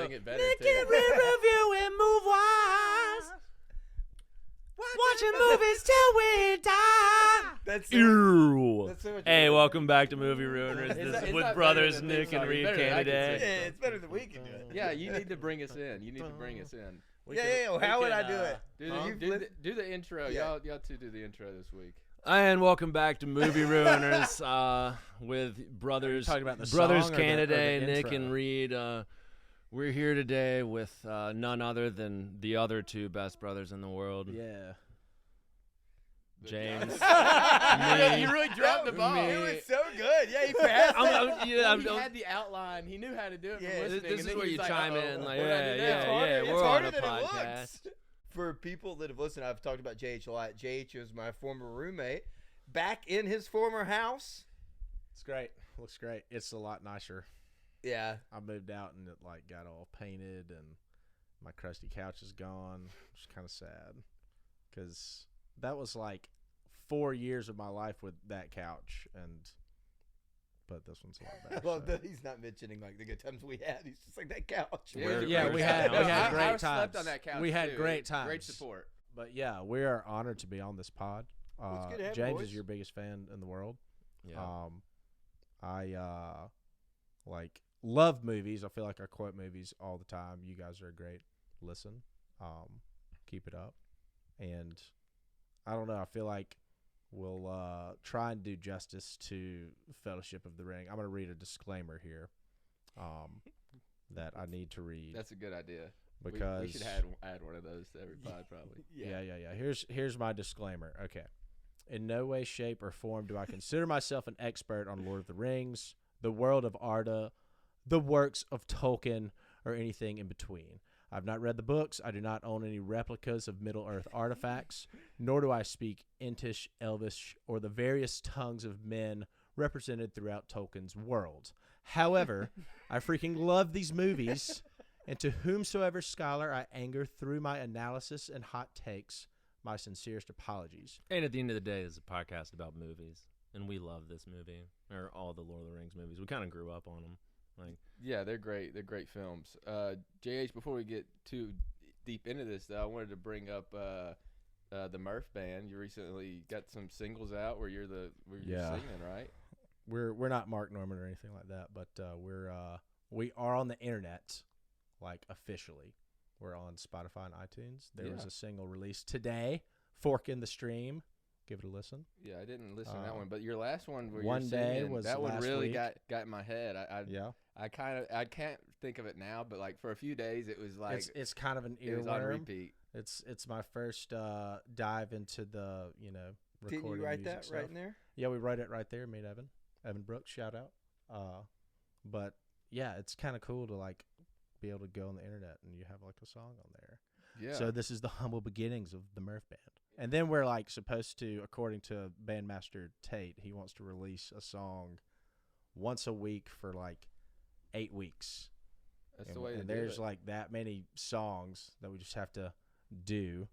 sing it better Nick too. and Review and Move Wise. Watching movies till we die. That's Ew. That's so much Hey, better. welcome back to Movie Ruiners. It's This not- is it's with not brothers better than Nick theme and song. Reed It's better than I can Candidate. sing. Yeah, it's better than we can do it. Yeah, you need to bring us in. You need to bring us in. Yeah. Well, how would I do it? Do the intro. Yeah. Y'all two do the intro this week. And welcome back to Movie Ruiners with brothers talking about the brothers song or the Candidate, intro? Nick and Reed. We're here today with none other than the other two best brothers in the world. Yeah. James. You really dropped the ball. It was so good. Yeah, he passed it. He had the outline. He knew how to do it. Yeah, from listening, This and is then where he's you like, chime uh-oh, in. Like, what do I do yeah, now? yeah, It's we're harder on a than it podcast. looks. For people that have listened, I've talked about JH a lot. JH was my former roommate. Back in his former house. It's great. Looks great. It's a lot nicer. Yeah. I moved out and it like got all painted and my crusty couch is gone. It's kind of sad because that was like 4 years of my life with that couch, but this one's a lot I better. love that he's not mentioning like the good times we had. He's just like that couch. Yeah, we had I great slept times. on that couch We had too. great times. Great support. But yeah, we are honored to be on this pod. Well, it's good to have you, James boys. is your biggest fan in the world. Yeah. I like love movies. I feel like I quote movies all the time. You guys are a great listen. Keep it up. And I don't know, I feel like we'll try and do justice to Fellowship of the Ring. I'm going to read a disclaimer here that I need to read. That's a good idea. Because we should add one of those to every pod, probably. Yeah. Here's my disclaimer. Okay. In no way, shape, or form do I consider myself an expert on Lord of the Rings, the world of Arda, the works of Tolkien, or anything in between. I've not read the books. I do not own any replicas of Middle-earth artifacts, nor do I speak Entish, Elvish, or the various tongues of men represented throughout Tolkien's world. However, I freaking love these movies, and to whomsoever scholar I anger through my analysis and hot takes, my sincerest apologies. And at the end of the day, this is a podcast about movies, and we love this movie, or all the Lord of the Rings movies. We kind of grew up on them. Yeah, they're great. They're great films. JH, before we get too deep into this, though, I wanted to bring up the Murph Band. You recently got some singles out where you're singing, right? We're not Mark Norman or anything like that, but we are on the internet, like officially. We're on Spotify and iTunes. There was a single released today, Fork in the Stream. Give it a listen. Yeah, I didn't listen to that one, but your last one where One you're Day singing, was that one last really week. got in my head. I can't think of it now, but like for a few days it was like It's kind of an it was on earworm. repeat. It's my first dive into the recording. Didn't you write music that stuff. right in there? Yeah, we wrote it right there. Me and Evan Brooks, shout out. But yeah, it's kind of cool to like be able to go on the internet and you have like a song on there. Yeah. So this is the humble beginnings of the Murph Band. And then we're like supposed to, according to Bandmaster Tate, he wants to release a song once a week for like 8 weeks. That's the way to and do there's it. like that many songs that we just have to do.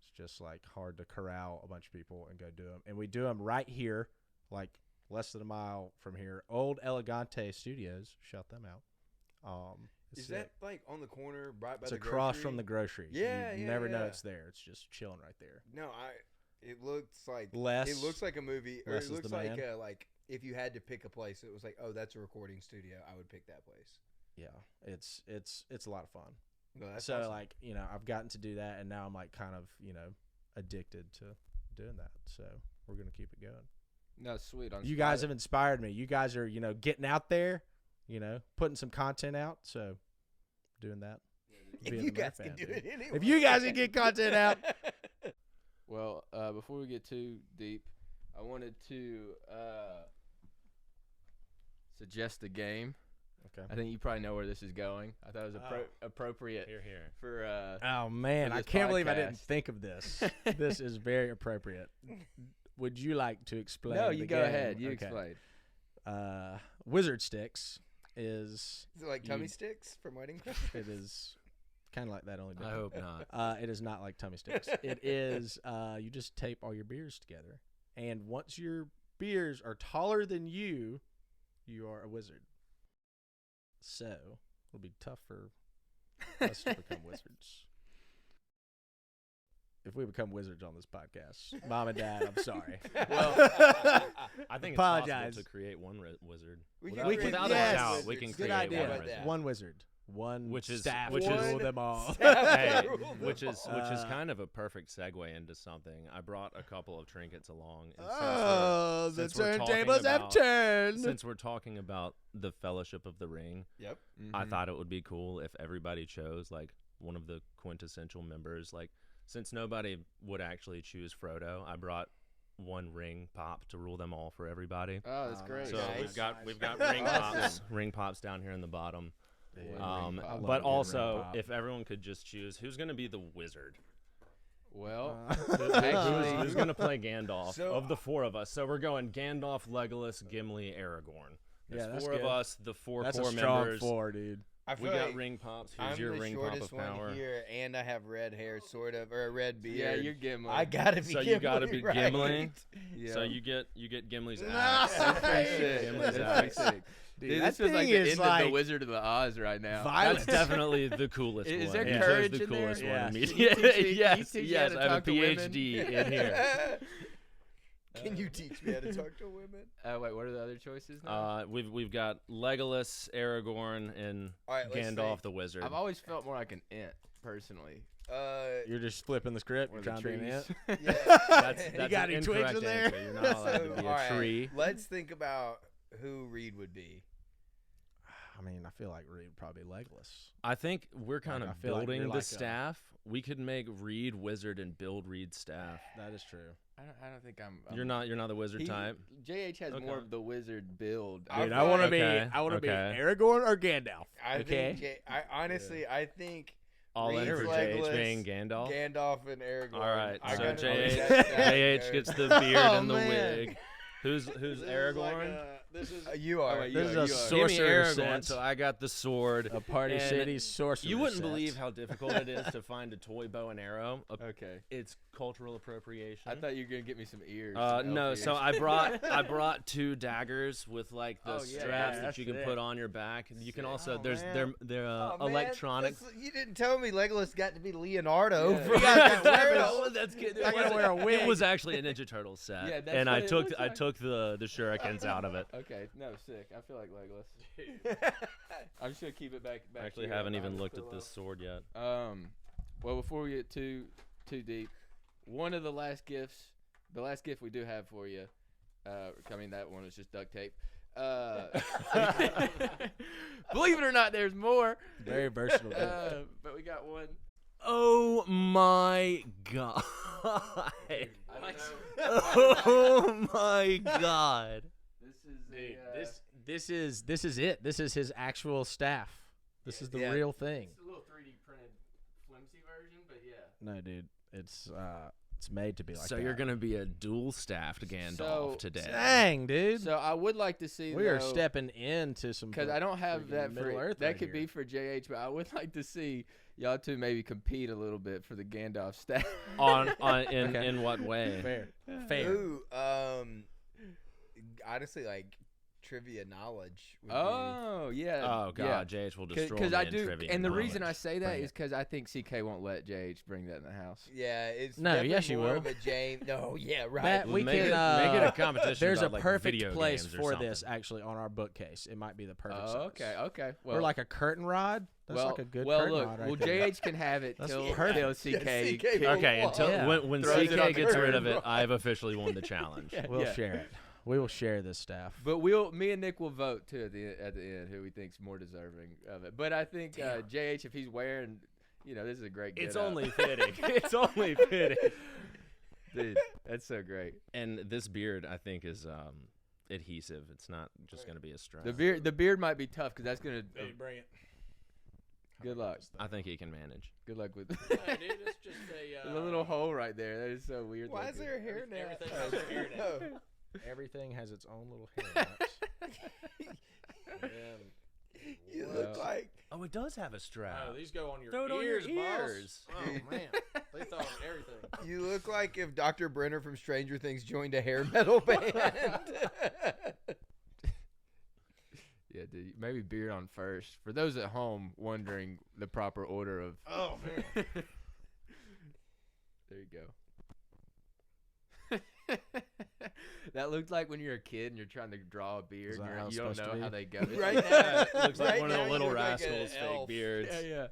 It's just like hard to corral a bunch of people and go do them. And we do them right here, like less than a mile from here. Old Elegante Studios, shout them out. Is that like on the corner right by it's the across grocery? from the grocery. Yeah, you yeah, never know yeah. it's there. It's just chilling right there. No, it looks like Less. It looks like a movie, or Less it is looks the like man. like if you had to pick a place, it was like, oh, that's a recording studio. I would pick that place. Yeah, it's a lot of fun. No, that's So awesome. like I've gotten to do that, and now I'm like kind of addicted to doing that. So we're gonna keep it going. No, sweet. On You guys have inspired me. You guys are getting out there, putting some content out. So doing that. if being you the guys Murph can Band, do dude. it anyway. If you guys can get content out. Well, before we get too deep, I wanted to suggest a game. Okay. I think you probably know where this is going. I thought it was appropriate Here. for. Oh man, for I this can't believe I didn't podcast. think of this. This is very appropriate. Would you like to explain? No, the you go game? ahead. You Okay. explain. Wizard Sticks is Is it like tummy You- sticks from Wedding it is kind of like that, only I different. hope not. It is not like tummy sticks. It is you just tape all your beers together, and once your beers are taller than you are a wizard. So it'll be tough for Us to become wizards. If we become wizards on this podcast, Mom and Dad, I'm sorry. Well, I think it's Apologize. possible to create one wizard. We Without, can create without yes. a doubt, we can Good create Good idea. How one about wizard. that? One wizard. One Which is- staff which to is- rule them all. Hey, Rule them which is all. kind of a perfect segue into something. I brought a couple of trinkets along. And The since we're talking turntables have about- turned. since we're talking about the Fellowship of the Ring, Yep. I thought it would be cool if everybody chose like one of the quintessential members. Like, since nobody would actually choose Frodo, I brought one ring pop to rule them all for everybody. Oh, that's Oh, great. So Nice. we've got Nice. ring pops down here in the bottom. Ring I pop. love But a good ring also, pop. if everyone could just choose who's going to be the wizard, Well, Actually, who's going to play Gandalf So- of the four of us. So we're going Gandalf, Legolas, Gimli, Aragorn. There's Yeah, that's four of good. us, the four that's core a strong members. four, dude. I We feel got like ring pops. Who's I'm your the ring pop shortest of power? one here, and I have red hair, sort of, or a red beard. yeah, you're Gimli. I gotta be. So Gimli, you gotta be right? Gimli. Yeah. So you get Gimli's Nah. axe. That's pretty sick. Gimli's That's pretty axe. sick. Dude, Dude, that this feels like thing the is end like of the Wizard of the Oz right now. violence. That's definitely the coolest Is one. there You chose courage the in there? coolest Yeah. one Can you immediately. teach me- yes, can you teach me how yes. to I have a talk to women? PhD in here. Can you teach me how to talk to women? Wait, what are the other choices now? We've got Legolas, Aragorn, and All right, let's Gandalf think. the Wizard. I've always felt more like an ant, personally. You're just flipping the script. Or You're the trying to be an trees. ant. Yeah. That's You got an any twigs incorrect in there? answer. You're not allowed to be all a right, tree. let's think about who Reed would be. I mean, I feel like Reed would probably be Legolas. I think we're kind Like, of I feel like building you're the like a- staff. We could make Reed Wizard and build Reed staff. That is true. I don't think I'm. You're not the wizard type. JH has Okay. more of the wizard build. I Dude, feel I want to like- be. Okay, I want to okay. be Aragorn or Gandalf. I Okay. think. I honestly, I think All in Reed's for Legolas, JH being Gandalf. Gandalf and Aragorn. All right, I so gotta JH, make that staff JH go. gets the beard Oh, and the man. wig. Who's Aragorn? This is You are. wait, This is you a are. Give me sorcerer Aragorn, set. so I got the sword. a Party And City sorcerer. You wouldn't set. believe how difficult it is to find a toy bow and arrow. Okay. It's cultural appropriation. I thought you were gonna get me some ears. some elf No, ears. so I brought two daggers with like the Oh, yeah, straps that that's you can sick. put on your back. You can also Oh, they're Oh, man, electronic. You didn't tell me Legolas got to be Leonardo. Yeah. from You gotta Turtles. wear That's good. I gotta wear a wig. It was actually a Ninja Turtle set, Yeah, that's and I what it took looks I like. took the shurikens out of it. Okay, no, sick. I feel like Legolas. I'm just gonna keep it back. I actually here haven't behind even the looked at pillow. this sword yet. Well, before we get too deep, one of the last gifts we do have for you. I mean, that one was just duct tape. Believe it or not, there's more. Very versatile. Dude. But we got one. Oh my god! I don't know. Oh my god! This is Dude, a, this is it. This is his actual staff. This is the Yeah. real thing. it's a little 3D printed, flimsy version, but yeah. No, dude, it's made to be like So that. you're gonna be a dual staffed Gandalf So- today. Dang, dude. So I would like to see. we are stepping into some. Because I don't have freaking that Middle for Earth that right could here. be for JH, but I would like to see y'all two maybe compete a little bit for the Gandalf staff. Okay. in what way? fair. Fair. Ooh, honestly, like trivia knowledge. Would Oh yeah. Oh god, JH will destroy Because me I in do, trivia and the reason I knowledge. say that Bring is because I think CK won't let JH bring that in the house. be, yeah, it's No, definitely yes, you more will. of a James. No, yeah, right. That we make can. it, make it a competition. There's about, a like, perfect video place games or for something. this actually on our bookcase. It might be the perfect size. Oh, okay. Well, or like a curtain rod. That's well, like a good well, curtain look, rod right well, there. JH can have it That's till perfect. CK. Yeah, CK kicks- will Okay, walk. until Yeah. when Throws it on CK gets rid of curtain. it, I've officially won the challenge. We'll Yeah. share it. We will share this staff. But me and Nick will vote too at the end who we think's more deserving of it. But I think JH, if he's wearing, this is a great. It's get-up. only fitting. It's only fitting. Dude, that's so great. And this beard, I think, is adhesive. It's not just going to be a strap. The beard might be tough because that's gonna. bring it. Good luck. I think he can manage. Good luck with dude, it's just the little hole right there. That is so weird. Why is looking. there a hair now? Everything Oh, has a hair now. oh. Everything has its own little hair. You Wow. look like Oh, it does have a strap. Oh, these go on your Throw it on your ears, boss. ears. Oh man, they thought of everything. you look like if Dr. Brenner from Stranger Things joined a hair metal band. Yeah, dude. Maybe maybe beer on first. For those at home wondering the proper order of. Oh man. There you go. That looks like when you're a kid and you're trying to draw a beard Is and that how you it's don't supposed to know be? how they go. Right now, Yeah, it looks like right one of now the you Little look like an Rascals fake elf. beards. Yeah.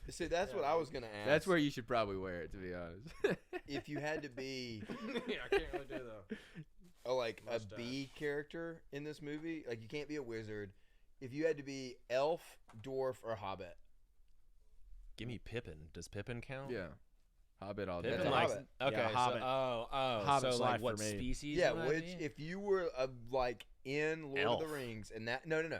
See, that's what I was gonna ask. That's where you should probably wear it, to be honest. if you had to be Yeah, I can't really do though. a Mustache. B character in this movie, like you can't be a wizard. If you had to be elf, dwarf, or hobbit, Give me Pippin. Does Pippin count? Yeah. Hobbit all day. Pippin a likes. hobbit. Okay. Yeah, hobbit. So Hobbit's like life what for me. species? yeah. would I Which, be? if you were like in Lord Elf. of the Rings, and that no. Okay.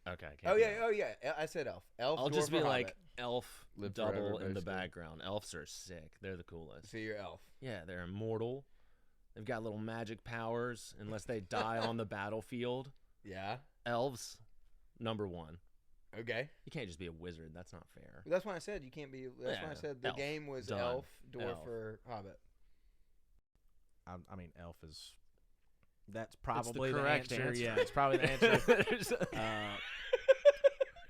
can't Oh be yeah, elf. oh yeah. I said elf. Elf. I'll dwarf, just be or like hobbit. elf Live double forever, in the basically. background. Elves are sick. They're the coolest. So you're elf. Yeah, they're immortal. They've got little magic powers unless they die on the battlefield. Yeah. Elves, number one. Okay. You can't just be a wizard. That's not fair. That's why I said you can't be. That's why I Yeah, said the elf. game was Done. elf, dwarf, Elf. or hobbit. I mean, elf is. That's probably the correct answer. answer. Yeah, it's probably the answer. There's-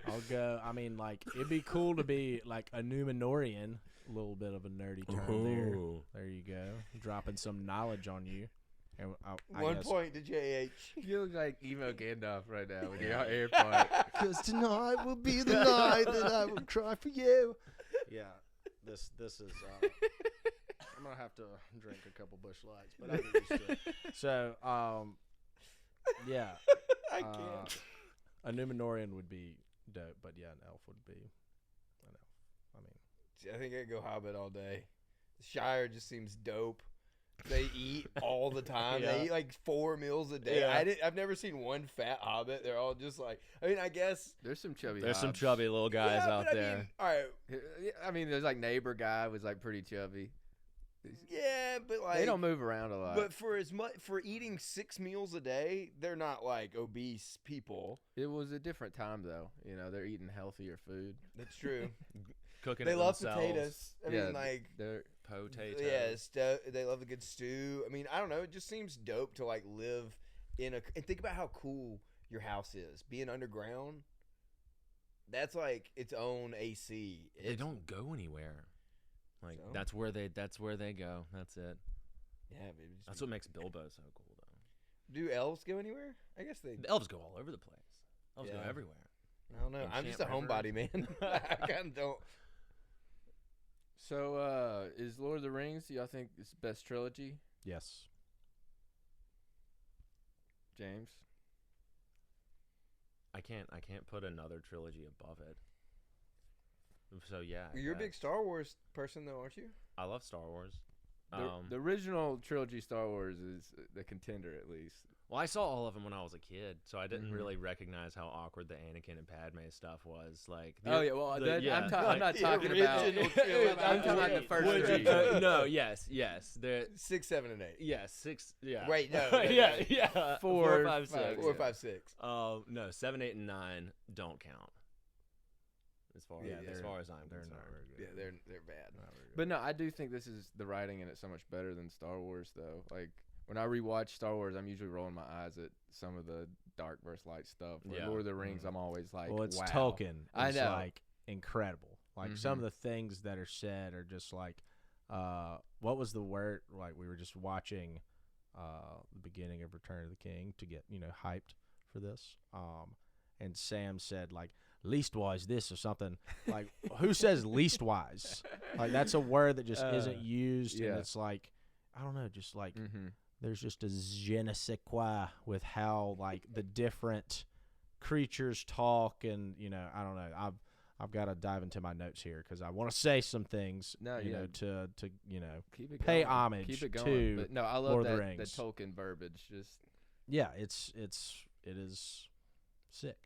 I'll go. I mean, like it'd be cool to be like a Numenorian. A little bit of a nerdy term there. Ooh. There you go, dropping some knowledge on you. And I One guess, point to JH. You look like emo Gandalf right now with your hair part. Because tonight will be the night that I will cry for you. Yeah, this is. I'm gonna have to drink a couple Busch Lights, but I get used to it. So, yeah, I can't. a Numenorian would be dope, but yeah, an elf would be an elf. I mean, I think I'd go hobbit all day. The Shire just seems dope. They eat all the time. Yeah. They eat like 4 meals a day. Yeah. I've never seen one fat hobbit. They're all just like. I mean, I guess. There's some chubby. There's some hobs. chubby little guys yeah, out but there. all right. I mean, there's like neighbor guy was like pretty chubby. Yeah, but like They don't move around a lot. But for as much for eating 6 meals a day, they're not like obese people. It was a different time though. You know, they're eating healthier food. That's true. Cooking They it love themselves. potatoes. I Yeah, mean, like. They're Potatoes. Yeah, they love a good stew. I mean, I don't know. It just seems dope to like live in a. And think about how cool your house is. Being underground, that's like its own AC. They don't go anywhere. Like So? that's where they go. That's it. Yeah, baby. That's what makes Bilbo so cool, though. Do elves go anywhere? I guess they. The elves go all over the place. Elves go Yeah. everywhere. I don't know. I'm just a Enchant homebody, man. I kind of don't. So, is Lord of the Rings? Do y'all think it's the best trilogy? yes. James? I can't put another trilogy above it. So yeah, I You're a big guess. Star Wars person, though, aren't you? I love Star Wars. The original trilogy Star Wars is the contender, at least. Well, I saw all of them when I was a kid, so I didn't Mhm. really recognize how awkward the Anakin and Padme stuff was. Like, Oh yeah, well yeah, I'm like- not the talking about. original trilogy. I'm talking about the first Would three. you- no, yes. They're 6, 7, and 8. yes, 6. Yeah. Wait, no, yeah, yeah. 4, 5, 5, 6. 4, 5, 6. No, 7, 8, and 9 don't count. As far Yeah, as they're- far as I'm They're concerned. not very good. Yeah, they're bad. Not very good. But no, I do think this is the writing in it so much better than Star Wars, though. Like when I rewatch Star Wars, I'm usually rolling my eyes at some of the dark versus light stuff. Where Yeah. Lord of the Rings, I'm always like, Well, it's wow. Tolkien. I It's know. like incredible. Like some of the things that are said are just like, what was the word? Like we were just watching the beginning of Return of the King to get hyped for this. And Sam said like leastwise this or something. Like who says leastwise? Like that's a word that just isn't used, yeah. and it's like I don't know, just like. Mm-hmm. There's just a je ne sais quoi with how like the different creatures talk, and I don't know. I've got to dive into my notes here because I want to say some things. No, you yeah. know, to Keep it pay going. homage Keep it going. to But no, I love Lord of the that Rings. Tolkien verbiage. Just yeah, it is sick.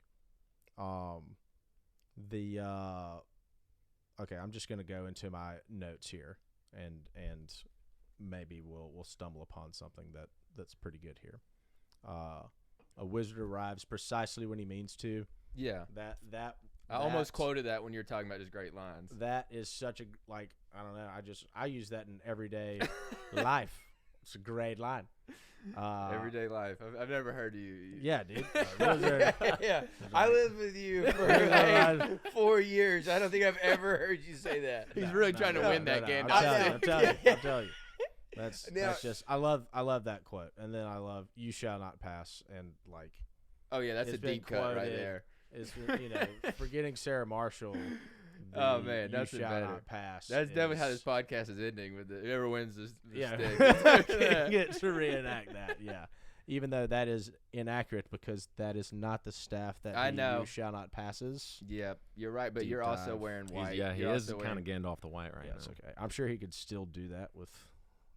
Okay, I'm just gonna go into my notes here, and maybe we'll stumble upon something that's pretty good here. A wizard arrives precisely when he means to. yeah. That I almost that's- quoted that when you were talking about just great lines. That is such a I don't know. I use that in everyday life. It's a great line. Everyday life. I've never heard you. Yeah, dude. What is there? Yeah, I lived with you for Right. like 4 years. I don't think I've ever heard you say that. He's really trying to win that game. I'm telling you. That's Now- just I love that quote, and then I love "You shall not pass," and like Oh yeah, that's It's a been deep cut right quoted. there. it's forgetting Sarah Marshall. Oh, man, that's you it shall better. not pass. That's definitely how is- this podcast is ending. With whoever wins this Yeah, stick. get to reenact that. Yeah, even though that is inaccurate because that is not the staff that I know. You shall not passes. Yeah, you're right, but Deep you're also dive. wearing He's- white. yeah, he You're is also kind of wearing- Gandalf the White right Yeah, it's now. okay. I'm sure he could still do that with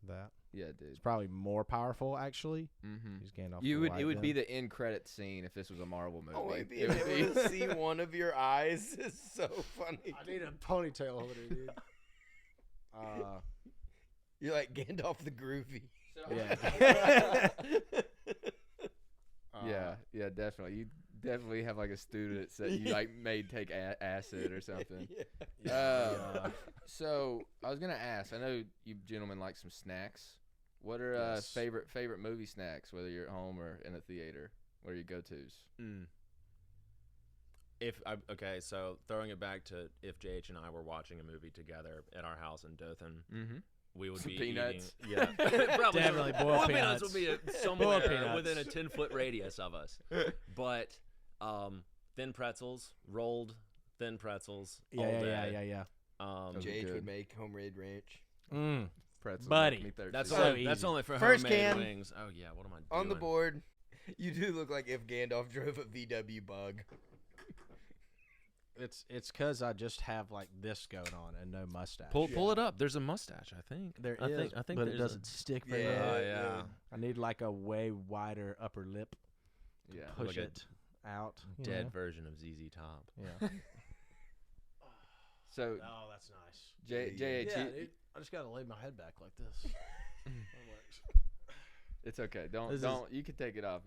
that. Yeah, dude. It's probably more powerful actually. Mm-hmm. He's Gandalf. You the would. White It would be then. the end credit scene if this was a Marvel movie. Only being It would able be- to see one of your eyes is so funny. I need a ponytail holder, dude. You're like Gandalf the Groovy. Yeah. Yeah, definitely. You definitely have like a student that you like made take acid or something. Yeah. So I was gonna ask. I know you gentlemen like some snacks. What are Yes. favorite movie snacks? Whether you're at home or in a theater, what are your go-tos? Okay, so throwing it back to if JH and I were watching a movie together at our house in Dothan, Mm-hmm. we would Some be peanuts. eating. Yeah, probably Definitely boiled boiled peanuts. would be Boiled somewhere peanuts. within a 10-foot radius of us. But thin pretzels, rolled thin pretzels. all day. Yeah. Those are JH good. would make homemade ranch. Pretzels Buddy. make me thirsty. That's So only easy. for First homemade can. wings. Oh yeah, what am I doing? On the board, you do look like if Gandalf drove a VW Bug. It's because I just have like this going on and no mustache. Pull it up. There's a mustache, I think. There I is, think but it there's doesn't stick very Yeah. well. Oh yeah. I need like a way wider upper lip. Yeah. Push Like a it out. you Dead know? version of ZZ Top. Yeah. So Oh, that's nice. JH, Yeah, you- dude. I just gotta lay my head back like this. it's okay. Don't This is- don't. You can take it off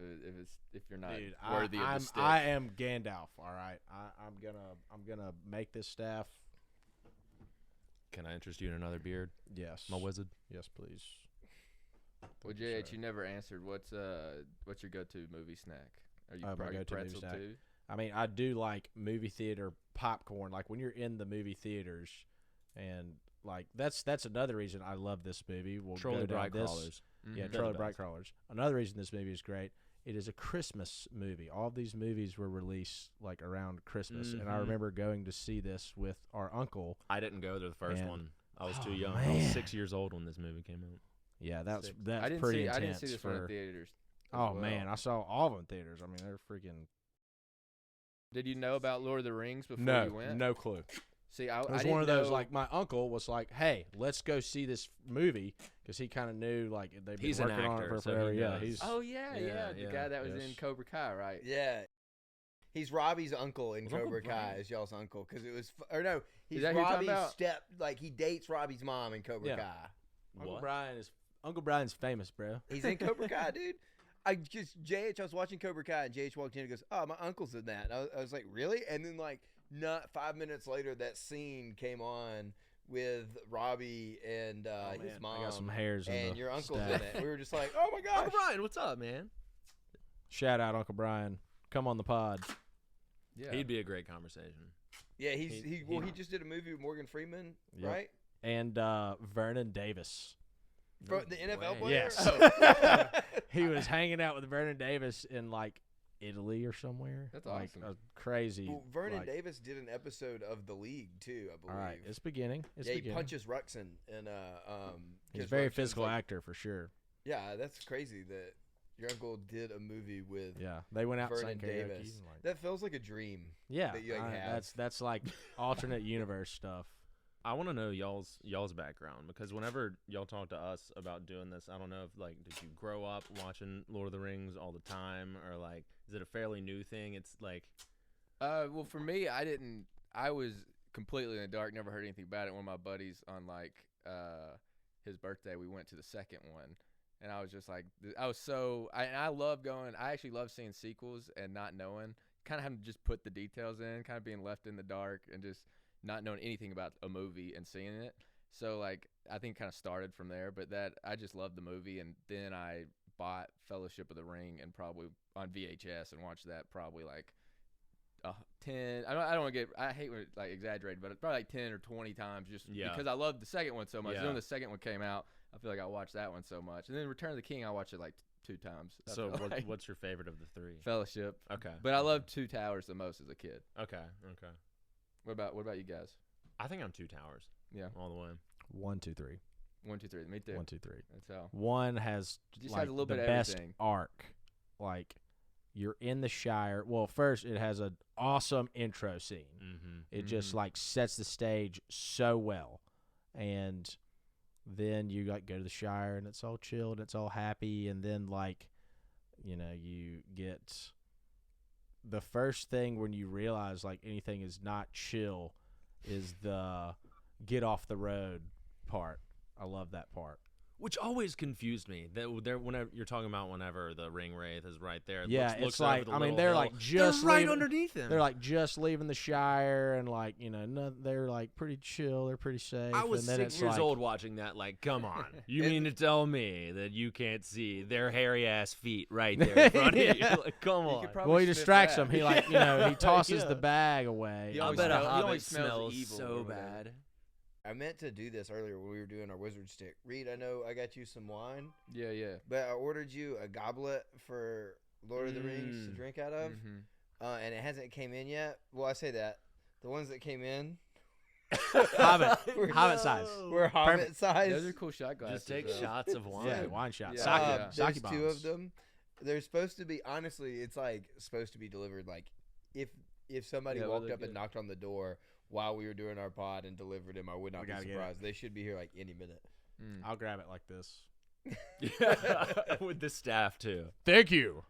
if you're not Dude, worthy of the stick. I am Gandalf. All right, I'm gonna make this staff. Can I interest you in another beard, Yes, my wizard? Yes, please. Well, Thank you, JH, sir. you never answered. What's your go-to movie snack? Are you My probably go-to movie pretzel snack. too? I mean, I do like movie theater popcorn. Like when you're in the movie theaters, and like that's another reason I love this movie. We'll Trolley go down bright this. crawlers. Yeah, Mhm. Trolley the Bright best. Crawlers. Another reason this movie is great. It is a Christmas movie. All of these movies were released like around Christmas, and I Mhm. remember going to see this with our uncle. I didn't go to the first And- one. I was Oh, too young. I was man. 6 years old when this movie came out. Yeah, that's Sick. that's I didn't pretty see. intense I didn't see this one for. in theaters. as Oh well. man, I saw all of them in theaters. I mean, they're freaking. Did you know about Lord of the Rings before No, you went? no clue. See, I It was didn't one of those know- like my uncle was like, "Hey, let's go see this movie," because he kind of knew like they've been He's an working on it actor, for so forever. he Yeah, knows. he's. Oh yeah, Yeah, the yeah, guy that was in yes. Cobra Kai, right? Yeah. He's Robbie's uncle in Was Uncle Cobra Kai. Brian? Is y'all's uncle because it was or no, he's that who you're talking Robbie's about? step. Like he dates Robbie's mom in Cobra Yeah. Kai. Uncle Brian's famous, bro. He's in Cobra Kai, dude. I was watching Cobra Kai and JH walked in and goes, "Oh, my uncle's in that." And I was like, "Really?" And then like not 5 minutes later, that scene came on with Robbie and Oh, his man, mom. I got some hairs in and the your uncle's staff. in it. We were just like, "Oh my gosh!" Uncle Brian, what's up, man? Shout out Uncle Brian. Come on the pod. Yeah. He'd be a great conversation. Yeah, he he- just did a movie with Morgan Freeman, Yep. right? And Vernon Davis. For the NFL way. player. Yes. Oh. He was hanging out with Vernon Davis in like Italy or somewhere. That's like, awesome. a crazy. Well, Vernon like- Davis did an episode of The League too, I believe. All right, it's beginning. It's yeah, he beginning. punches Ruxin and He's a 'cause very Ruxin's physical like- actor for sure. Yeah, that's crazy that your uncle did a movie with Yeah, they went out and Vernon sang karaoke. Davis. and, like- That feels like a dream. yeah, that you, like, have. that's like alternate universe stuff. I want to know y'all's background because whenever y'all talk to us about doing this, I don't know if like did you grow up watching Lord of the Rings all the time or like is it a fairly new thing? It's like Well, for me, I was completely in the dark. Never heard anything about it. One of my buddies on like his birthday, we went to the second one, and I was just like, I love going. I actually love seeing sequels and not knowing, kind of having to just put the details in, kind of being left in the dark and just not knowing anything about a movie and seeing it. So like I think kind of started from there, but that I just loved the movie, and then I bought Fellowship of the Ring and probably on VHS and watched that probably like 10. I don't want to get. I hate when it, like exaggerated, but probably like 10 or 20 times just because I loved the second one so much. Yeah. Then when the second one came out, I feel like I watched that one so much, and then Return of the King I watched it like 2 times. So what's your favorite of the 3? Fellowship. Okay. But I loved Two Towers the most as a kid. Okay. What about you guys? I think I'm Two Towers. Yeah. All the way. 1, 2, 3. 1, 2, 3. Me too. 1, 2, 3. That's how. One has Just like has a little the bit of best everything. arc. Like you're in the Shire. Well, first it has an awesome intro scene. Mm-hmm. It just like sets the stage so well, and then you like go to the Shire and it's all chill and it's all happy, and then like you get the first thing when you realize like anything is not chill is the get off the road part. I love that part. Which always confused me. That whenever you're talking about whenever the ring wraith is right there. Yeah, looks it's like over the I mean little they're hill. like just they're right leaving, underneath him. They're like just leaving the Shire and like they're like pretty chill. They're pretty safe. I was and then 6 it's years like, old watching that. Like, come on, you mean to tell me that you can't see their hairy ass feet right there in front of you? Yeah. Like, come on. Well, he distracts him. He like he tosses Yeah. the bag away. He I always bet a smell- he hobbit always smells smells evil or so whatever. bad. I meant to do this earlier when we were doing our wizard stick. Reed, I know I got you some wine, Yeah. but I ordered you a goblet for Lord of the Rings to drink out of, and it hasn't came in yet. Well, I say that the ones that came in Hobbit size. were hobbit Perfect. size. Those are cool shot glasses. Just take though. shots of wine. Yeah, wine shot. Yeah. Sake, There's sake 2 bombs. of them. They're supposed to be. Honestly, it's like supposed to be delivered. Like if somebody Yeah, well, walked they're up and good. knocked on the door while we were doing our pod and delivered him, I would not We be gotta get it. surprised. They should be here like any minute. I'll grab it like this. Yeah, with the staff too. Thank you.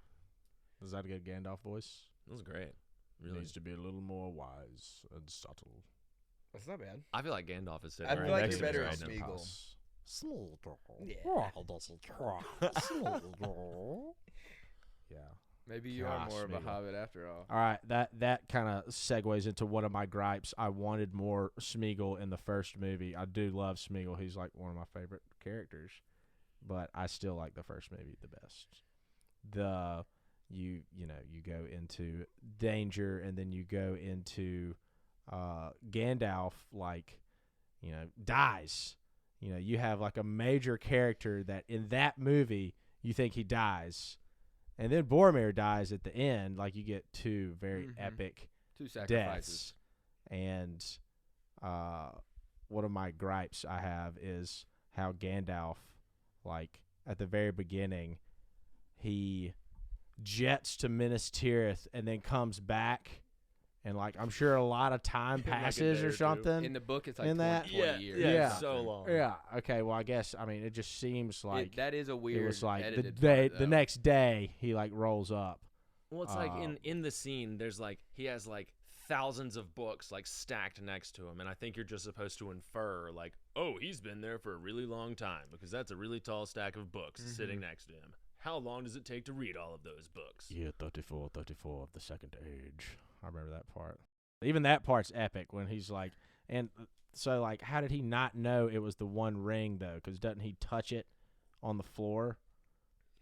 Is that a good Gandalf voice? That was great. Really. Needs to be a little more wise and subtle. That's not bad. I feel like Gandalf is sitting I right feel like next you're to me better right at now. Smeagol. Yeah. Maybe you Gosh, are more of a Smeagol. hobbit after all. All right, that kind of segues into one of my gripes. I wanted more Smeagol in the first movie. I do love Smeagol. He's like one of my favorite characters, but I still like the first movie the best. You go into danger, and then you go into Gandalf dies. You have like a major character that in that movie you think he dies. And then Boromir dies at the end. Like you get 2 very epic 2 sacrifices. deaths. And one of my gripes I have is how Gandalf, like at the very beginning, he jets to Minas Tirith and then comes back. And like I'm sure a lot of time In like a passes day or or two. something. In the book, it's like in 20, that? 20 years. Yeah. so long. Yeah. Okay. Well, I guess it just seems like that is a weird. it was like the edited day, part, the though. next day he like rolls up. Well, it's like in the scene, there's like he has like thousands of books like stacked next to him, and I think you're just supposed to infer like, oh, he's been there for a really long time because that's a really tall stack of books sitting next to him. How long does it take to read all of those books? Year 34 of the Second Age. I remember that part. Even that part's epic when he's like, and so like, how did he not know it was the One Ring though? Because doesn't he touch it on the floor?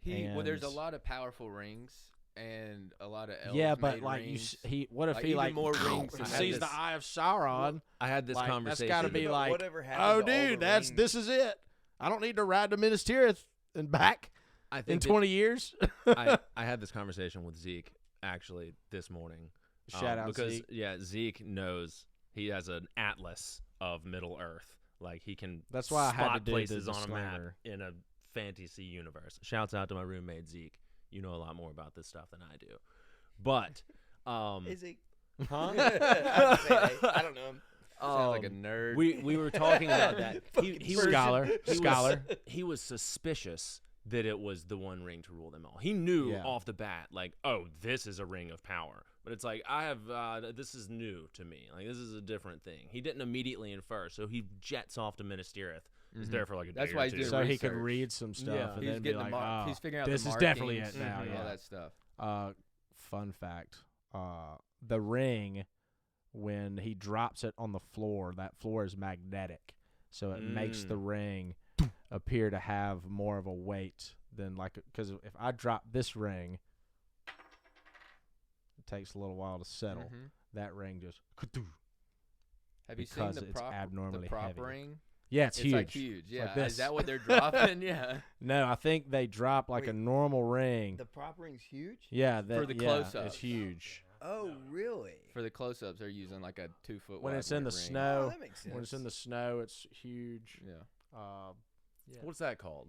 Well, there's a And- lot of powerful rings and a lot of elves. Yeah, but made like rings. what if Like, he even like more rings. he I had sees this- the Eye of Sauron? I had this Like, conversation. that's got to be But like, whatever happened oh, to all dude, the this is it. I don't need to ride to Minas Tirith and back I in think 20 years. I had this conversation with Zeke actually this morning. Shout out because Zeke. Zeke knows he has an atlas of Middle Earth. Like he can That's why I had to spot do the places on a map disclaimer. in a fantasy universe. Shouts out to my roommate Zeke. You know a lot more about this stuff than I do. But Is he? huh? I don't know him. Sounds like a nerd. We were talking about that. He was Scholar. Scholar. He was suspicious that it was the One Ring to rule them all. He knew Yeah. off the bat, like, oh, this is a ring of power. But it's like, I have, this is new to me. Like, this is a different thing. He didn't immediately infer, so he jets off to Minas Tirith. He's there for like a day That's or why he's two. doing So he could research. read some stuff Yeah. and He's then be getting like, the oh, he's figuring out this the is definitely markings it now. and Yeah. all that stuff. Fun fact, the ring, when he drops it on the floor, that floor is magnetic. so it makes the ring appear to have more of a weight than because if I drop this ring, it takes a little while to settle. Mm-hmm. That ring just Have you seen because the it's abnormally prop heavy. ring? Yeah, it's huge. Like huge. It's Yeah, like this. is that what they're dropping? Yeah. No, I think they drop like a Wait, normal ring. The prop ring's huge. Yeah, For the it's close-ups. huge. Oh, really? For the close-ups, they're using like a 2-foot. When wide it's in the ring. snow, Oh, that makes sense. when it's in the snow, it's huge. Yeah. Yeah. What's that called?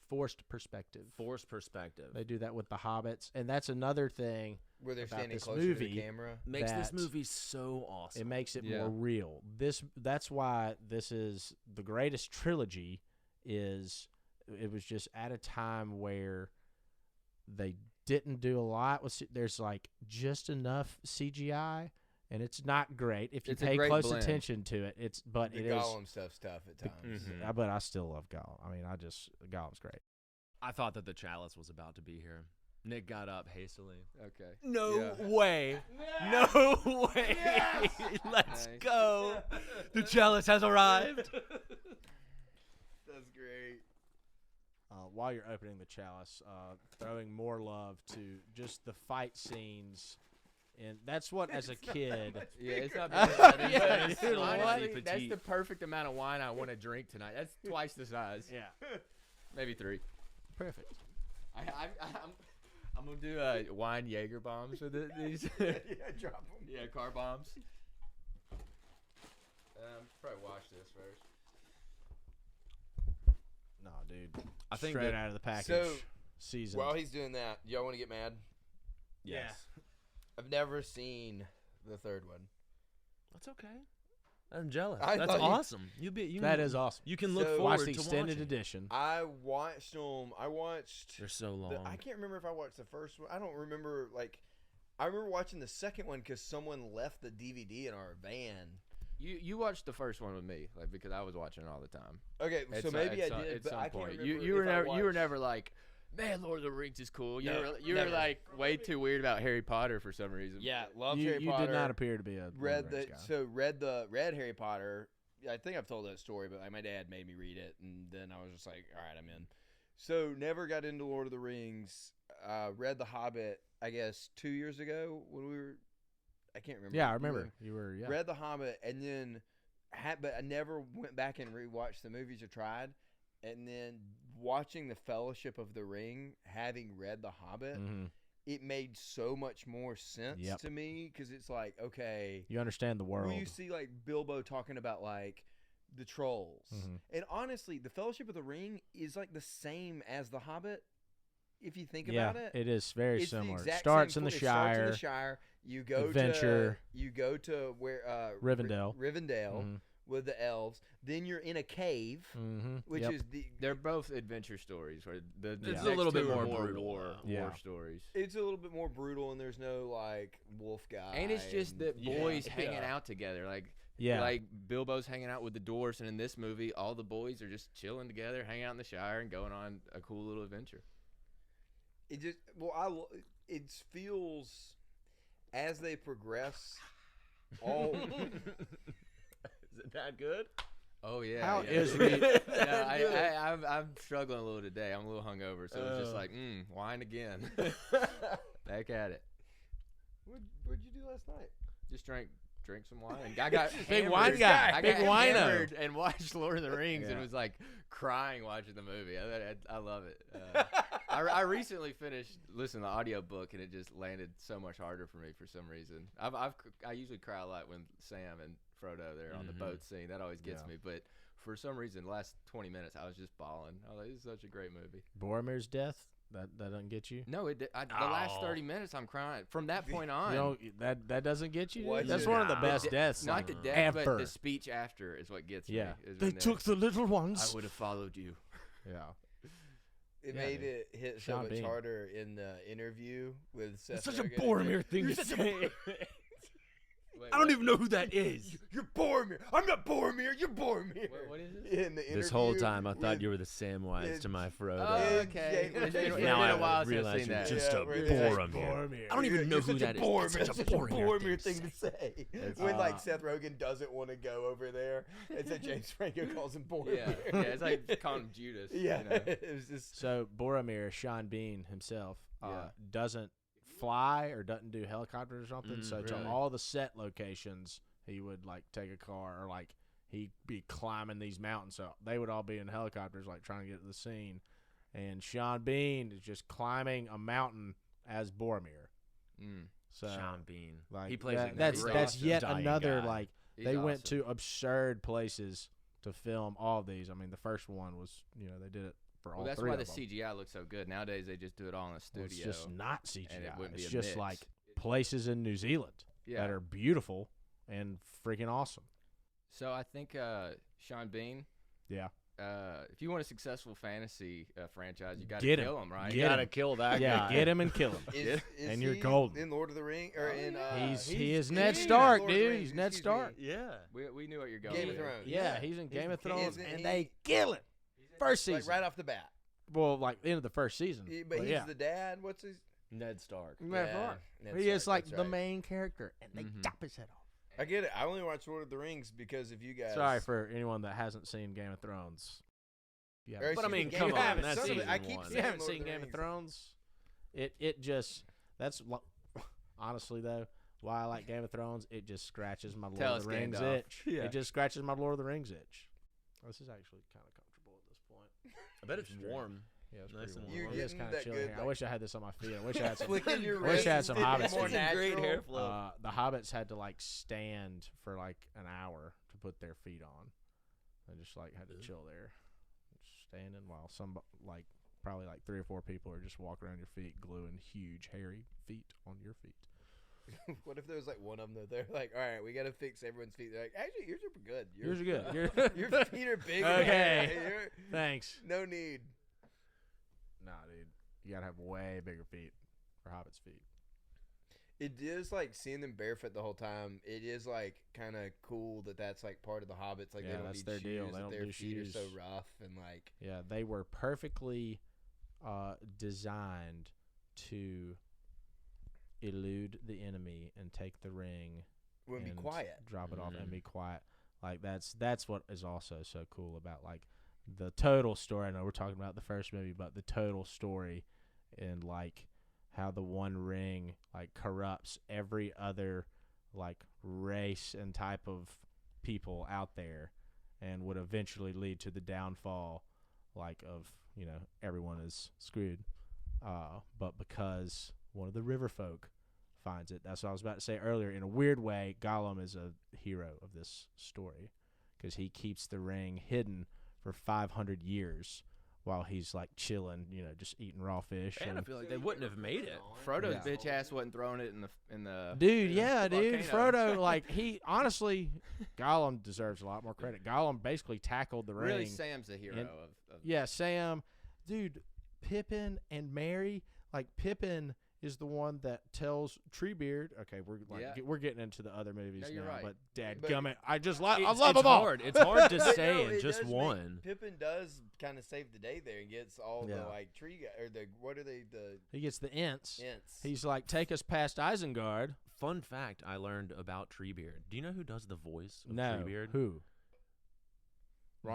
Forced perspective. Forced perspective. They do that with the hobbits, and that's another thing. Where they're about standing this closer to movie, the camera. Makes this that- movie so awesome. It makes it Yeah. more real. That's why this is the greatest trilogy. It was just at a time where they didn't do a lot. There's like just enough CGI, and it's not great if you It's a pay great close blend. attention to it. But The it is. Gollum stuff's tough at times. Mhm. But I still love Gollum. I mean, Gollum's great. I thought that the chalice was about to be here. Nick got up hastily. Okay. No Yeah. way. No way. Let's Nice. go. The chalice has arrived. That's great. While you're opening the chalice, throwing more love to just the fight scenes, and that's what as a kid. Yeah, it's not. Yeah, It's dude, honestly, what? that's the perfect amount of wine I want to drink tonight. That's twice the size. Yeah, Maybe 3. perfect. I'm gonna do wine Jaeger bombs with these. Yeah, drop them. Yeah, car bombs. Probably wash this first. No, dude. I think Straight that- out of the package. So, Seasoned. While he's doing that, y'all want to get mad? Yes. I've never seen the third one. That's okay. I'm jealous. I That's thought you- awesome. that is awesome. You can look So- forward Watch the to extended watching. edition. I watched them. I watched. They're so long. I can't remember if I watched the first one. I don't remember. I remember watching the second one because someone left the DVD in our van. You watched the first one with me, like because I was watching it all the time. Okay, At so some- maybe at I some- did, at but some I can't point. remember. You were if I never you were watched- never like, man, Lord of the Rings is cool. You No, were you were never. like way too weird about Harry Potter for some reason. Yeah, loved You Harry Potter. did not appear to be a Lord of read the the Rings guy. read Harry Potter. I think I've told that story, but my dad made me read it, and then I was just like, all right, I'm in. So never got into Lord of the Rings. Read The Hobbit, I guess 2 years ago when we were. I can't remember. Yeah, I remember. You were. Yeah. Read The Hobbit, and then but I never went back and rewatched the movies or tried. And then watching The Fellowship of the Ring, having read The Hobbit, hmm it made so much more sense Yep. to me because it's like, okay, You understand the world. when you see like Bilbo talking about like the trolls, Mhm. and honestly, The Fellowship of the Ring is like the same as The Hobbit. If you think yeah, about it, it is very it's the similar. exact Starts same in the it starts in Shire. the Shire. You go Adventure. You go to where Rivendell. Rivendell Mhm. with the elves. Then you're in a cave, Mhm. which Yep. is the. They're both adventure stories. Where the It's next a little bit two are more brutal, war though. Yeah. stories. It's a little bit more brutal, and there's no like wolf guy. And it's just and- that boys Yeah. hanging Yeah. out together. Yeah. Like Bilbo's hanging out with the dwarfs, and in this movie, all the boys are just chilling together, hanging out in the Shire, and going on a cool little adventure. It just it feels as they progress. All Is it that good? Oh yeah. How yeah. is Reed? No, I'm struggling a little today. I'm a little hungover, so it's just like, wine again. Back at it. what'd you do last night? Just drink some wine. I got Big hammered. wine guy. I Big got wino. hammered and watched Lord of the Rings and Yeah. was like crying watching the movie. I love it. I recently finished listening to the audiobook and it just landed so much harder for me for some reason. I usually cry a lot when Sam and Frodo they're on the boat scene. That always gets Yeah. me. But for some reason, the last 20 minutes I was just bawling. I was like, this is such a great movie. Boromir's death. That doesn't get you. No, the last 30 minutes I'm crying. From that point on. You know that doesn't get you. What That's is one of the it? best deaths. Not the like, death, ever. but the speech after is what gets Yeah. me. is They when took the little I ones. would have followed you. Yeah. It Yeah, made dude. it hit so Sean much Bean. harder in the interview with Seth. It's such a Rogen. Boromir thing You're to such a say. I don't even know who that is. You're Boromir. I'm not Boromir. You're Boromir. What is this? In the This whole interview time, I thought with- you were the Samwise to my Frodo. Oh, Yeah, okay. yeah, It's been now a I while since I've realize seen you're that. just a where they say Boromir. I don't even You're know who such that a is. Boromir. That's That's such such a Boromir thing to say. It's- When like Seth Rogen doesn't want to go over there, and so James Franco calls him Boromir. Yeah, it's like calling him Judas. Yeah, You know? it was just So Boromir, Sean Bean himself, Yeah. doesn't fly or doesn't do helicopters or something. So to really? all the set locations, he would like take a car or like he'd be climbing these mountains. So they would all be in helicopters, like trying to get to the scene. And Sean Bean is just climbing a mountain as Boromir. Mm. So Sean Bean. like He plays that- a that's great yet dying another guy. like He's they went awesome. to absurd places to film all of these. I mean, the first one was they did it for all Well, that's three why of the them. CGI looks so good. Nowadays, they just do it all in a Well, studio. it's just not CGI. and it wouldn't be It's a just mix. like places in New Zealand yeah. that are beautiful and freaking awesome. So I think Sean Bean. Yeah. If you want a successful fantasy franchise, you got to Get him. kill him, right? Get him. kill that Yeah, get him and kill him. is And you're he golden. in Lord of the Ring or in He is in Ned Lord Stark, of the dude. Rings, He's Ned excuse Stark. me. Yeah. We knew what you're going Game of with. Thrones. Yeah, he's in Game of Thrones, isn't and he- they kill him. First season. Like right off the bat. Well, like the end of the first season. But he's yeah. the dad. What's his? Ned Stark. Ned Yeah, Stark. Ned He is Stark, like that's the right. main character, and they Mhm. chop his head off. I get it. I only watch Lord of the Rings because of you guys. Sorry for anyone that hasn't seen Game of Thrones. If you Or haven't But I excuse mean, me, Game come of on, Thrones. that's Son of a- season I keep one. If you saying haven't Lord of seen the Game of Rings. Thrones, it just that's honestly though why I like Game of Thrones. It just scratches my Lord Tell of the us, Rings Gandalf. itch. Yeah. It just scratches my Lord of the Rings itch. This is actually kind of comfortable at this point. I bet it's Extreme. warm. Yeah, it's Nice pretty and warm. You're It is getting kind of that chilly good, here. I like- wish I had this on my feet. I wish I had some. Flicking your I wish I had wrist some and hobbits. it's more That's great natural. hairflow. The hobbits had to like stand for like an hour to put their feet on. They just like had to chill there, just standing while some like probably like 3 or 4 people are just walking around your feet, gluing huge hairy feet on your feet. What if there was like one of them that they're like, all right, we got to fix everyone's feet. They're like, actually, yours are good. Yours are good. Your feet are big. Okay. You're- Thanks. no need. Nah, dude, you gotta have way bigger feet for hobbits' feet. It is like seeing them barefoot the whole time. It is like kind of cool that that's like part of the hobbits. Like Yeah, they don't that's need their shoes. deal. They that don't their do feet shoes. are so rough and like. Yeah, they were perfectly designed to elude the enemy and take the ring. Would be and quiet. Drop it off and Mhm. be quiet. Like that's what is also so cool about like the total story. I know we're talking about the first movie, but the total story and like how the One Ring like corrupts every other like race and type of people out there, and would eventually lead to the downfall like of everyone is screwed. But because one of the river folk finds it. That's what I was about to say earlier. In a weird way, Gollum is a hero of this story because he keeps the ring hidden for 500 years while he's like chilling, just eating raw fish. And I And feel like they wouldn't have made it. Frodo's Yeah. bitch ass wasn't throwing it in the dude, yeah, dude, volcano. Frodo, like he honestly, Gollum deserves a lot more credit. Gollum basically tackled the ring. Really, Sam's the hero And- of Yeah, Sam, dude, Pippin and Merry, like Pippin is the one that tells Treebeard. Okay, we're like Yeah. we're getting into the other movies No, you're now, right. but But- dadgummit, I It's love them all. hard. It's hard to But say no, in it just does make- one. Pippin does kind of save the day there and gets all Yeah. the like tree or the what are they the He gets the ints. ents. He's like, take us past Isengard. Fun fact I learned about Treebeard. Do you know who does the voice of No, Treebeard? who?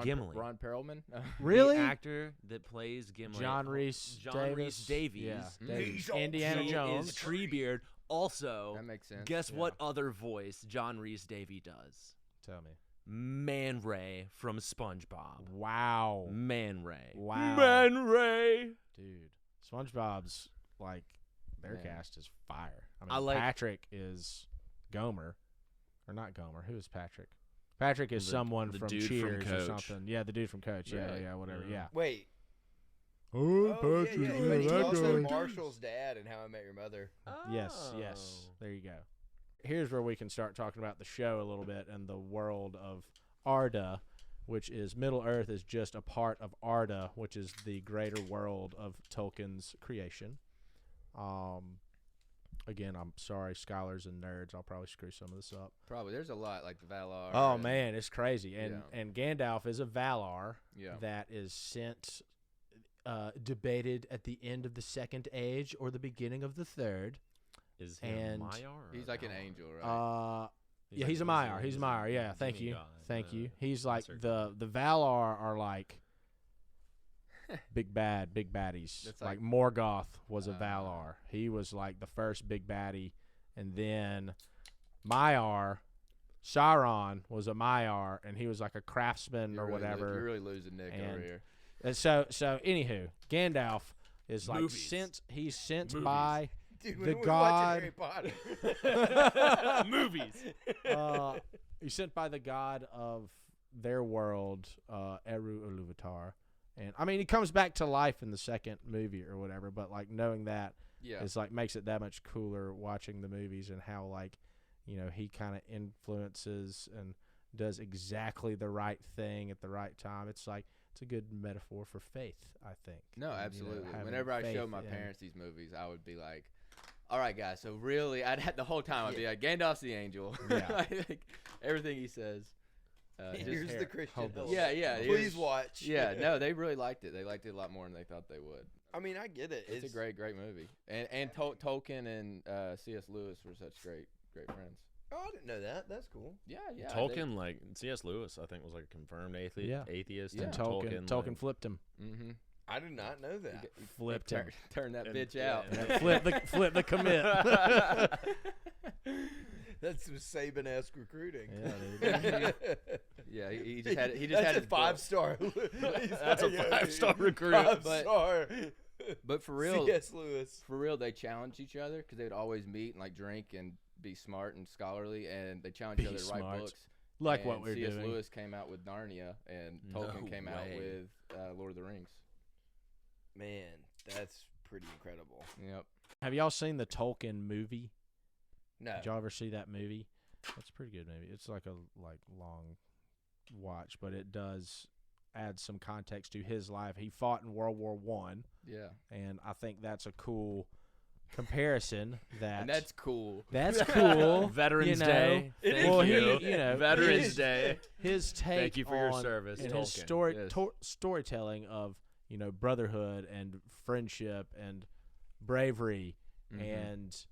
Gimli. Ron Perlman. Really? The actor that plays Gimli. John Rhys Davies. Yeah, Mm. Davies. He's all Indiana He Jones. is Treebeard. Also, That makes sense. guess Yeah. what other voice John Rhys Davies does? Tell me. Man Ray from SpongeBob. Wow. Man Ray. Wow. Man Ray. Dude, SpongeBob's like their Man. cast is fire. I mean, I like- Patrick is Gomer, or not Gomer. Who is Patrick? Patrick is The- someone the from dude from Cheers or Coach. something. Yeah, the dude from Coach. Yeah, Really? yeah, whatever. Yeah. Yeah. Wait. Oh, Oh, yeah, Patrick, yeah. But he's that also guy. Marshall's dad in How I Met Your Mother. Yes, yes. There you go. Here's where we can start talking about the show a little bit and the world of Arda, which is Middle Earth is just a part of Arda, which is the greater world of Tolkien's creation. again, I'm sorry, scholars and nerds. I'll probably screw some of this up. Probably. There's a lot like the Valar. Oh and- man, it's crazy. And Yeah. and Gandalf is a Valar Yeah. that is sent, debated at the end of the Second Age or the beginning of the Third. Is he And- a Maiar? or He's a like an Valar? angel, right? Yeah, he's a Maiar. He's a Maiar. Yeah, thank you, thank you. He's like the Valar are like big baddies. That's like like- Morgoth was a Ah. Valar. He was like the first big baddie, and then Maiar, Sauron was a Maiar, and he was like a craftsman You're or really whatever. You're really losing Nick over And- here. And so anywho, Gandalf is like Movies. he's sent Movies. by Dude, the when we god- watching Harry Potter. Movies. he's sent by the god of their world, Eru Iluvatar. And I mean, he comes back to life in the second movie or whatever, but like knowing that Yeah. is like makes it that much cooler watching the movies and how like, you know, he kind of influences and does exactly the right thing at the right time. It's like it's a good metaphor for faith, I think. No, And, you know, absolutely. having Whenever I show faith my in- parents these movies, I would be like, "All right, guys. So really, I'd had the whole time. I'd be like, Gandalf's the angel. Yeah. like, everything he says. Here's here, the Christian. hold this. element. Yeah, yeah. Please here's- watch. Yeah, no, they really liked it. They liked it a lot more than they thought they would. I mean, I get it. It's a great movie. And Tolkien and C.S. Lewis were such great friends. Oh, I didn't know that. That's cool. Yeah, yeah. Tolkien, like C.S. Lewis, I think was like a confirmed atheist. Yeah. And Tolkien like, flipped him. Mm-hmm. I did not know that. Flipped him. Turn that And- bitch yeah, out. and- flip the commit. That's some Saban-esque recruiting. Yeah, dude. Yeah, he just had That's his a book. 5-star. That's a 5-star recruit. 5-star. But for real, C.S. Lewis. for real, they challenged each other because they would always meet and like drink and be smart and scholarly, and they challenged each Be other to write smart. books. Like and what we're C.S. doing. Lewis came out with Narnia, and No Tolkien came out way. with Lord of the Rings. Man, that's pretty incredible. Yep. Have y'all seen the Tolkien movie? No. Did y'all ever see that movie? That's a pretty good movie. It's like a long watch, but it does add some context to his life. He fought in World War One, Yeah. and I think that's a cool comparison. And that's cool. That's cool. Veterans you know. Day. Thank Well, you. he, you know, Veterans his- Day. His take Thank you for your on- service, and his Tolkien. Yes. storytelling of, you know, brotherhood and friendship and bravery Mhm. and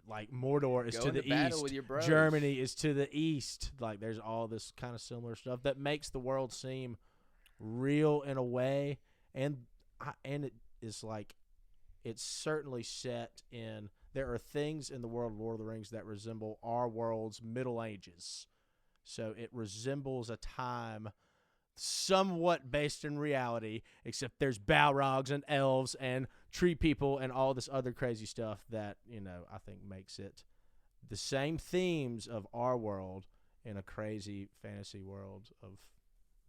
like Mordor is Go to into the battle east, with your bros. Germany is to the east. Like there's all this kind of similar stuff that makes the world seem real in a way, and it is like it's certainly set in. There are things in the world of Lord of the Rings that resemble our world's Middle Ages, so it resembles a time somewhat based in reality, except there's Balrogs and elves and tree people and all this other crazy stuff that, you know, I think makes it the same themes of our world in a crazy fantasy world of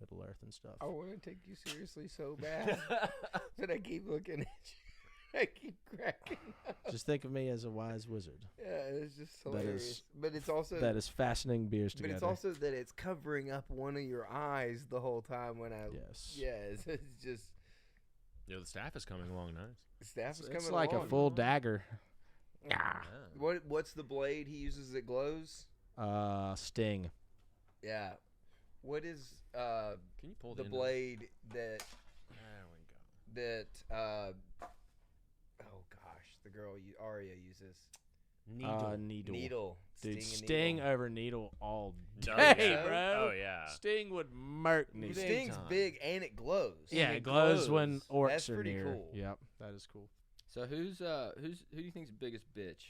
Middle Earth and stuff. I want to take you seriously so bad that I keep looking at you. I keep cracking up. Just think of me as a wise wizard Yeah, it's just That hilarious. is- But it's also that is fastening beers but together. it's also that it's covering up one of your eyes the whole time when I yes. it's just Yo, the staff is coming along nice. staff is coming It's like along. a full dagger. Yeah. What's the blade he uses that glows? Sting. Yeah. What is Can you pull the end of- blade that There we go. oh gosh, the girl Arya uses? Needle. Needle. Dude, Sting and Sting needle. over Needle all day, Oh, yeah. bro. Oh yeah. Sting would murk Needle. Sting's time. big and it glows. Yeah, it it glows when glows. orcs That's are pretty near. cool. Yep, that is cool. So who do you think's the biggest bitch?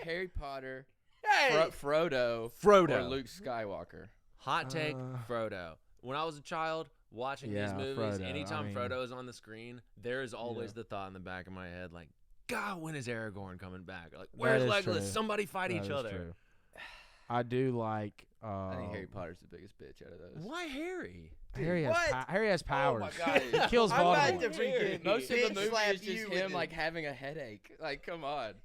Harry Potter, Hey! Frodo, Frodo. or Luke Skywalker? Hot take, Uh, Frodo. When I was a child watching Yeah, these movies, Frodo, anytime I mean- Frodo is on the screen, there is always Yeah. the thought in the back of my head, like, God, when is Aragorn coming back? Like, where's is Legolas? true. Somebody fight That each is other. true. I do like. I think Harry Potter's the biggest bitch out of those. Why Harry? Harry has What? Harry has powers. Oh my god. He kills I'm about Voldemort. to freaking Most of the bitch movie slap is you just with him it. like having a headache. Like, come on. It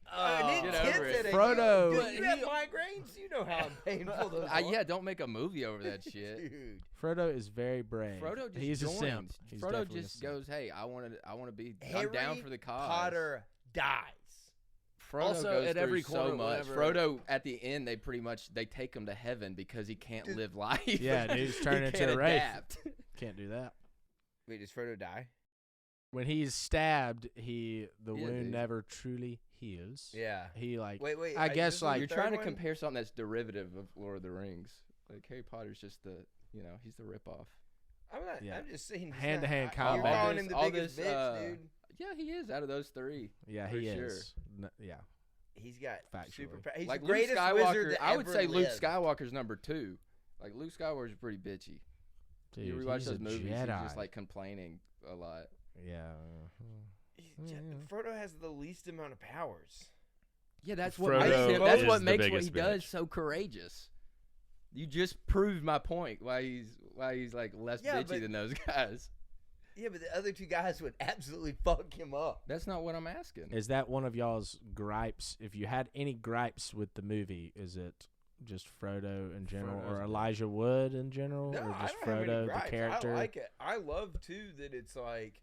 get hits over at it. a- Frodo- Dude, you have migraines? You know how painful those are. Yeah, don't make a movie over that shit. Dude. Frodo is very brave. Frodo just He's joins. a simp. He's Frodo definitely a just simp. goes, "Hey, I want to be. Harry I'm down for the cause." Potter dies. Frodo Also, goes at through every so corner, much. whenever- Frodo, at the end, they take him to heaven because he can't live life. Yeah, dude, he's He turning into can't a wraith. adapt. Can't do that. Wait, does Frodo die? When he's stabbed, the Yeah, wound dude. never truly heals. Yeah. He like Wait. I guess, this is like- the You're third trying to one? compare something that's derivative of Lord of the Rings. Like Harry Potter's just he's the ripoff. I'm not. Yeah. I'm just saying. he's Hand-to-hand not- You're combat. calling him the All biggest this, bitch, dude. Yeah, he is out of those three. yeah, for he sure. is. Yeah. He's got Factually. super. He's Like the Luke greatest Skywalker, wizard that I would ever say Luke lived. Skywalker's number 2. Like Luke Skywalker's pretty bitchy. Dude, You rewatch he's those a movies, Jedi. he's just like complaining a lot. Yeah. Frodo has the least amount of powers. Yeah, that's what makes Frodo him- That's is what the makes what he biggest does bitch. so courageous. You just proved my point. Why he's like less Yeah, bitchy but- than those guys. Yeah, but the other two guys would absolutely fuck him up. That's not what I'm asking. Is that one of y'all's gripes? If you had any gripes with the movie, is it just Frodo in general, Frodo's or good. Elijah Wood in general, No, or I just don't have any Frodo the gripes. character? I like it. I love too that it's like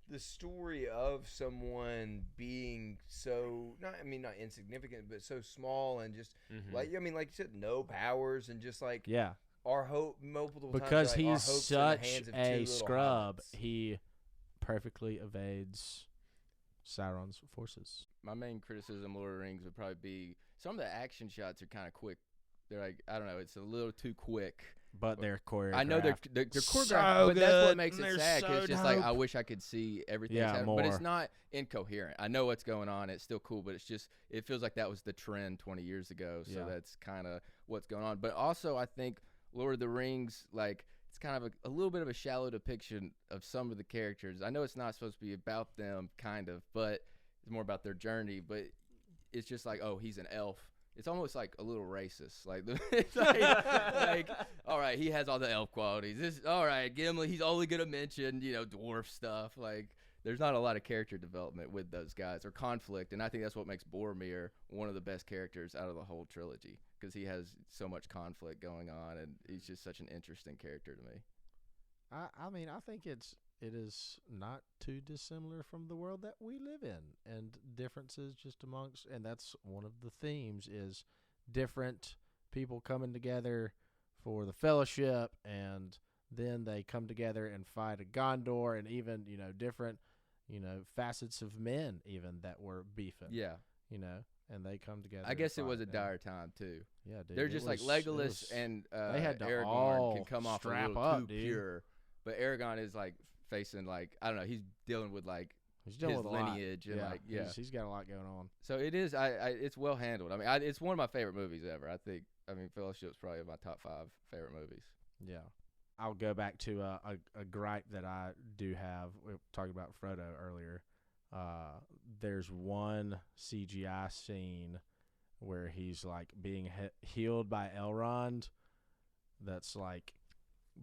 the story of someone being so not insignificant, but so small and just like you said, no powers and just like Yeah, our hope multiple because times, like, our he's hopes in the such hands of two a little scrub, hobbits. he perfectly evades Sauron's forces. My main criticism of Lord of the Rings would probably be some of the action shots are kind of quick. They're like, I don't know, it's a little too quick. But they're choreographed. I know they're choreographed, so but that's what good, makes and it they're sad. 'Cause so it's just like dope. I wish I could see everything. Yeah, but it's more. not incoherent. I know what's going on. It's still cool, but it's just it feels like that was the trend 20 years ago. So Yeah. that's kind of what's going on. But also, I think Lord of the Rings, like it's kind of a little bit of a shallow depiction of some of the characters. I know it's not supposed to be about them, kind of, but it's more about their journey. But it's just like, oh, he's an elf. It's almost like a little racist. Like, it's like, all right, he has all the elf qualities. This, all right, Gimli, he's only gonna mention, dwarf stuff. Like, there's not a lot of character development with those guys or conflict, and I think that's what makes Boromir one of the best characters out of the whole trilogy because he has so much conflict going on, and he's just such an interesting character to me. I mean, I think it is not too dissimilar from the world that we live in, and differences just amongst, and that's one of the themes is different people coming together for the fellowship, and then they come together and fight a Gondor, and even different facets of men even that were beefing. Yeah, And they come together. I and guess it was a fight, and- dire time too. Yeah, dude. They're it just like was- it Legolas was- and they had to Aragorn all can come off a strap little up, too dude. pure, but Aragorn is like facing like I don't know. He's dealing with like he's dealing his with a lot. lineage and like he's got a lot going on. So it is. It's well handled. I mean, it's one of my favorite movies ever. I think. I mean, Fellowship's probably my top 5 favorite movies. Yeah. I'll go back to a gripe that I do have. We were talking about Frodo earlier. There's one CGI scene where he's like being healed by Elrond. That's like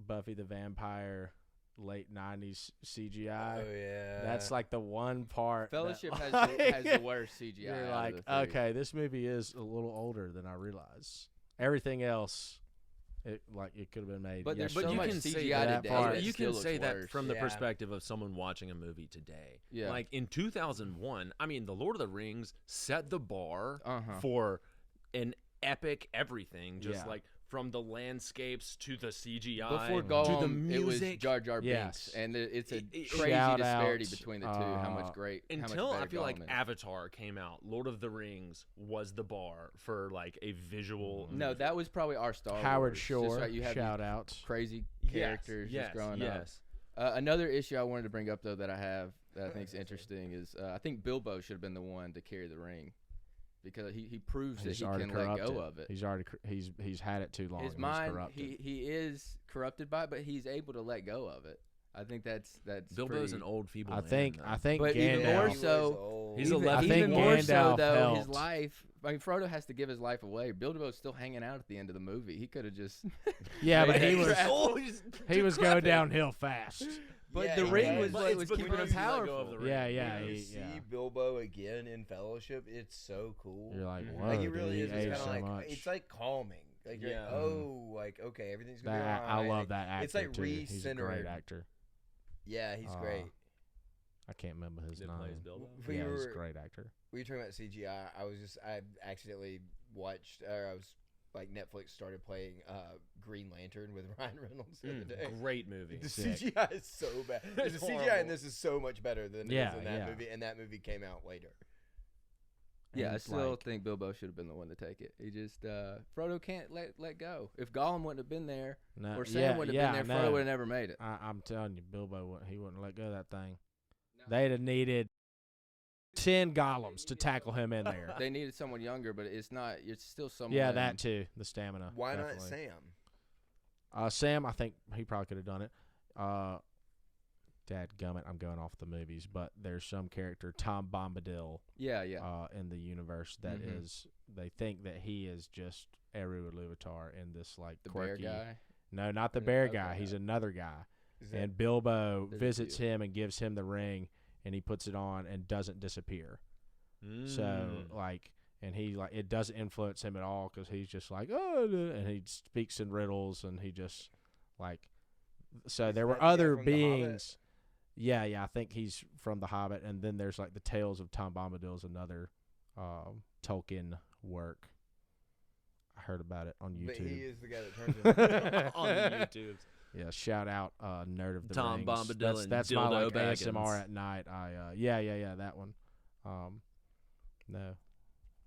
Buffy the Vampire late 90s CGI. Oh yeah. That's like the one part. that, Fellowship has like, the worst CGI. You're out like, of the 3. okay, this movie is a little older than I realize. Everything else, it could have been made. But there's But so you much can say CGI that today. part. that You still can looks say that worse. from the Yeah. perspective of someone watching a movie today. Yeah. Like in 2001, I mean, The Lord of the Rings set the bar Uh-huh. for an epic everything. Just Yeah. like from the landscapes to the CGI Before to Gollum, the music. it was Jar Jar Yes. Binks, and it's a It- crazy Shout disparity out, between the two. How much great how much Until I better feel like Gollum is. Avatar came out, Lord of the Rings was the bar for like a visual. No, movie. that was probably our Star Howard Wars. Just Shore, right, you have shout these out. crazy Yes, characters yes, just growing yes. up. Another issue I wanted to bring up though that I have that I think is interesting is I think Bilbo should have been the one to carry the ring because he proves that He's he already can let corrupted. go of it. He's already he's had it too long. His and mind, he's corrupted. he is corrupted by it, but he's able to let go of it. I think that's Bilbo's pretty, an old feeble I man, think though. I think But even Gandalf. more He was so- old. He's even, 11. I think even more so Gandalf though his helped. life. I mean, Frodo has to give his life away. Bilbo's still hanging out at the end of the movie. He could have just. Yeah, but made he that was crap. he was going downhill fast. But Yeah, the he ring was. was But what it's was because keeping him you let go of powerful. the ring. Yeah, yeah, When you he- see yeah. Bilbo again in Fellowship, it's so cool. You're like, Mhm. whoa, Like he dude, really he is. It's aged kind of so like much. it's like calming. Like you're Yeah. like, oh, like okay, everything's gonna That be I alright. love that actor It's like too. He's a great recentering. actor. Yeah, he's great. I can't remember his That name. plays Bilbo. We Yeah, he's a were- great actor. We were talking about CGI. I accidentally watched, or I was like Netflix started playing Green Lantern with Ryan Reynolds the other day. Great movie. The Sick. CGI is so bad. The It's CGI in horrible. this is so much better than it Yeah, is in that yeah. movie, and that movie came out later. Yeah, I And, still like, think Bilbo should have been the one to take it. He just Frodo can't let go. If Gollum wouldn't have been there, no, or Sam wouldn't have been there, Frodo would have never made it. I'm telling you, Bilbo, he wouldn't let go of that thing. They'd have needed 10 golems to tackle him in there. They needed someone younger, but it's not. It's still someone. Yeah, that too. The stamina. Why definitely. not Sam? Sam, I think he probably could have done it. Dadgummit, I'm going off the movies, but there's some character, Tom Bombadil, Yeah. in the universe that Mhm. is. They think that he is just Eru Iluvatar in this like The quirky. bear guy. No, not the No, bear okay, guy. He's no. another guy. Is that- And Bilbo There's a visits few. him and gives him the ring, and he puts it on and doesn't disappear. So like, and he like it doesn't influence him at all because he's just like and he speaks in riddles and he just like. So Is there were that the guy other from The Hobbit? beings. Yeah, I think he's from The Hobbit, and then there's like the Tales of Tom Bombadil is another Tolkien work. I heard about it on But he YouTube. is the guy that turns into on the YouTube. Yeah, shout out Nerd of the Tom Rings. Bombadil and That's my Dildo like ASMR Baggins. at night. Yeah, that one. No,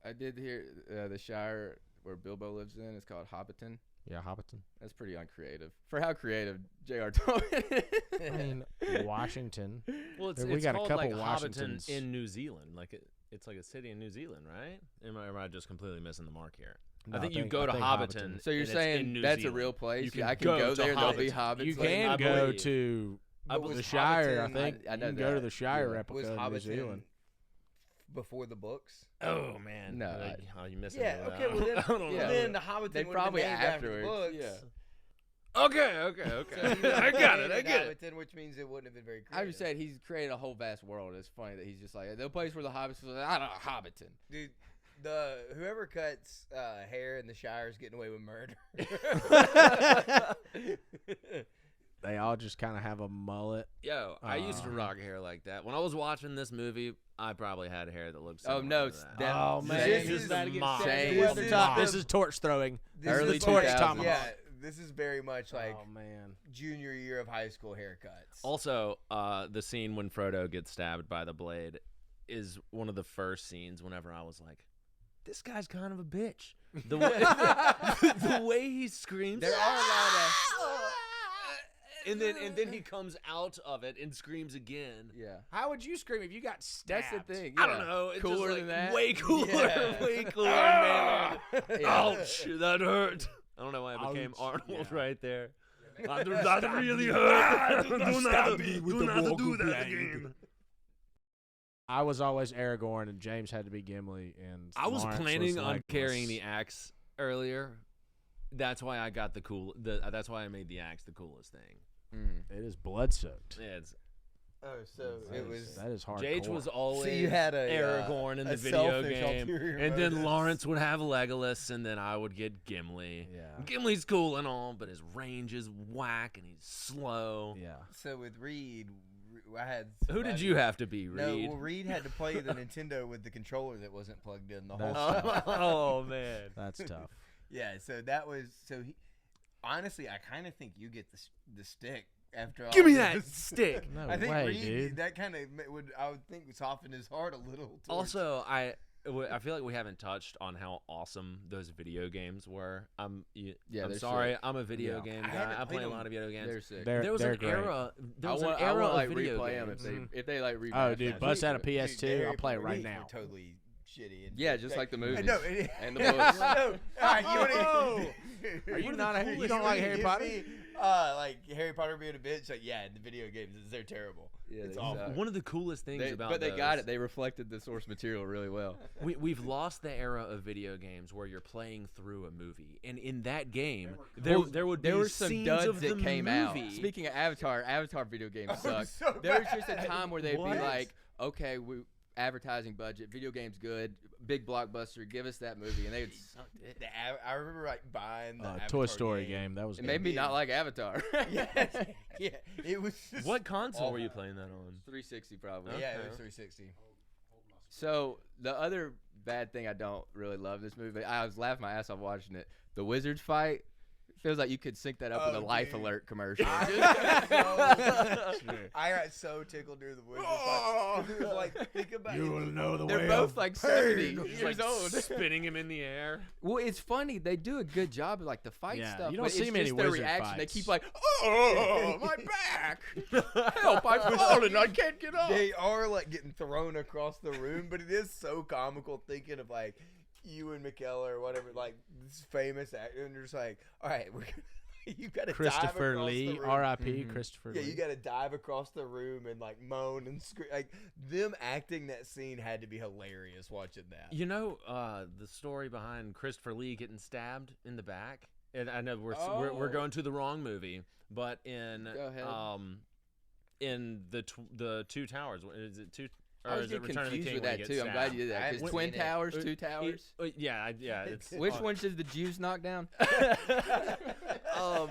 I did hear the Shire where Bilbo lives in. It's called Hobbiton. yeah, Hobbiton. That's pretty uncreative. For how creative J.R. Tolkien. I mean, Washington. Well, it's, We it's got a called couple like Hobbiton Washingtons. in New Zealand. Like it's like a city in New Zealand, right? Am I just completely missing the mark here? No, I think you go to Hobbiton. So you're and it's saying in New that's Zealand. a real place? You can I can go go to there. There'll be Hobbiton. hobbits. You like- can I go believe. to But the was Shire. I Hobbiton- think I know you can go to that. the Shire Yeah. replica was in New Hobbiton Zealand. before the books? Oh man, No, you missing? Yeah. me with Okay. that. Well then, I don't know. Yeah. then the Hobbiton They would probably have been named after the afterwards, books. yeah. Okay. So he I got it. named I get it. Hobbiton, which means it wouldn't have been very creative. I just said he's created a whole vast world. It's funny that he's just like the place where the hobbits was. I don't know, Hobbiton. Dude, whoever cuts hair in the Shire is getting away with murder. They all just kind of have a mullet. Yo, I used to rock hair like that. When I was watching this movie, I probably had hair that looked Oh, similar no, to it's that. that- Oh This man, is this is that against mob. Saturday This Weather is Top. the- This is torch throwing. This Early is torch 2000s. tomahawk. Yeah, this is very much like Oh man. junior year of high school haircuts. Also, the scene when Frodo gets stabbed by the blade is one of the first scenes whenever I was like, this guy's kind of a bitch. The way, the way he screams. There are a lot of. And then he comes out of it and screams again. Yeah. How would you scream if you got stabbed? That's the thing. I yeah. don't know. It's Cooler just than like that? way cooler. Yeah. Way cooler. Man. Yeah. Ouch, that hurt. I don't know why I became Ouch. Arnold Yeah. right there. That really hurt. Do not do that again. I was always Aragorn, and James had to be Gimli. And I was Lawrence planning on Legolas. carrying the axe earlier. That's why I got that's why I made the axe the coolest thing. It is blood soaked. Yeah, it's Oh, so it was. That is hard. Jage was always So you had a Aragorn in a the video selfish game, ulterior and then motive. Lawrence would have Legolas, and then I would get Gimli. Yeah. Gimli's cool and all, but his range is whack and he's slow. Yeah. So with Reed, I had. Who did somebody- you have to be, No, Reed? well, Reed had to play the Nintendo with the controller that wasn't plugged in the whole That's time. Oh man. That's tough. Yeah, so that was he. Honestly, I kind of think you get the stick after all. Give me this. that stick. No I think way, Reed, dude. that kind of I would think soften his heart a little. towards- Also, I feel like we haven't touched on how awesome those video games were. I'm they're sorry, sick. I'm a video Yeah. game I guy. haven't I play played a them. lot of video games. They're sick. There was they're an great. era. There was I an want era to of like video replay games. them if they like remaster. Oh, dude, them. bust out a Dude, PS2. the I'll play it Harry right Potter now. were totally shitty. And Yeah, just like the movies No, and the books. no. All right, you Whoa. wanna, Are you what not the a- coolest you don't like thing Harry is Potter? me, like Harry Potter being a bitch. Like, yeah, the video games, they're terrible. Yeah, It's they awful. suck. One of the coolest things about But they those, got it. They reflected the source material really well. We've lost the era of video games where you're playing through a movie, and in that game, there would be There were some scenes duds of the that came out. movie. Speaking of Avatar video games Oh, suck. so There was just a bad. time where they'd What? be like, okay, advertising budget, video games good, big blockbuster. Give us that movie, and they would suck it. I remember like buying the Toy Avatar Story game. That was It good. made me not like Avatar. Yes, yeah, it was. Just What console were you awful. playing that on? 360 probably. Yeah, it Okay. was 360. So the other bad thing I don't really love this movie, I was laughing my ass off watching it. The Wizards fight feels like you could sync that up with a Life dude. Alert commercial. I got so tickled during the Wizards fight. It was like, think about You will it. know the They're way both of like pain. 70 Just, years like, old. spinning him in the air. Well, it's funny. They do a good job of like the fight Yeah, stuff. you don't but see it's many just their wizard reaction. They fights. keep like, oh, my back. Help, I've fallen. I can't get up. They are like getting thrown across the room, but it is so comical thinking of like Ewan McKellar or whatever, like this famous actor, and they're just like, all right, you got to dive Christopher across Lee, the room. R.I.P. Mhm. Christopher Yeah, Lee. you got to dive across the room and like moan and scream. Like them acting that scene had to be hilarious watching that. You know the story behind Christopher Lee getting stabbed in the back? And I know we're Oh. going to the wrong movie, but in Go ahead. in the Two Towers, is it two? Or I was is it getting Return of the confused King with when he that gets too. I'm glad you stabbed? did I that. haven't Because Twin seen it. Towers, Two Towers. Yeah, it's Which ones does the Jews knock down?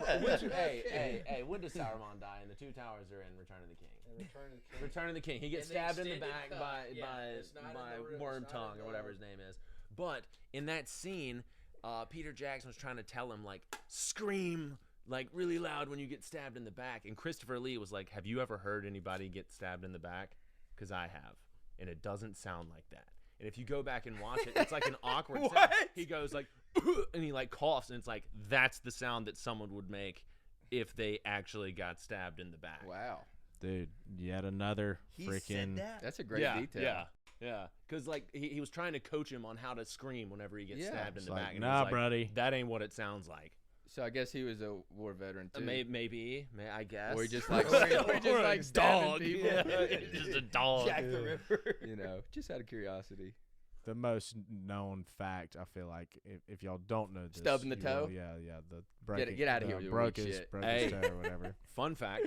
hey, when does Sauron die? And the Two Towers are in Return of the King. Return of the King. He gets And the stabbed in the extended back cut. by Yeah, it's not in the room, it's Worm not in Tongue the or whatever room. his name is. But in that scene, Peter Jackson was trying to tell him like scream like really loud when you get stabbed in the back, and Christopher Lee was like, "Have you ever heard anybody get stabbed in the back? Because I have, and it doesn't sound like that." And if you go back and watch it, it's like an awkward sound. What? He goes like, and he like coughs, and it's like that's the sound that someone would make if they actually got stabbed in the back. Wow, Dude, yet another He freaking. said that. that's a great yeah, detail. Yeah. Because like he was trying to coach him on how to scream whenever he gets Yeah. stabbed in It's the like, back. And nah, he was like, buddy. that ain't what it sounds like. So I guess he was a war veteran too. Maybe, I guess. Or he just like, Or or he just like stabbing dog. people. Yeah, just a dog. Jack the Ripper. You know, just out of curiosity. The most known fact, I feel like, if y'all don't know this, Stubbing the you will- toe? Yeah, the break get outta here with your broke weak his shit. broke Hey. his toe or whatever. Fun fact: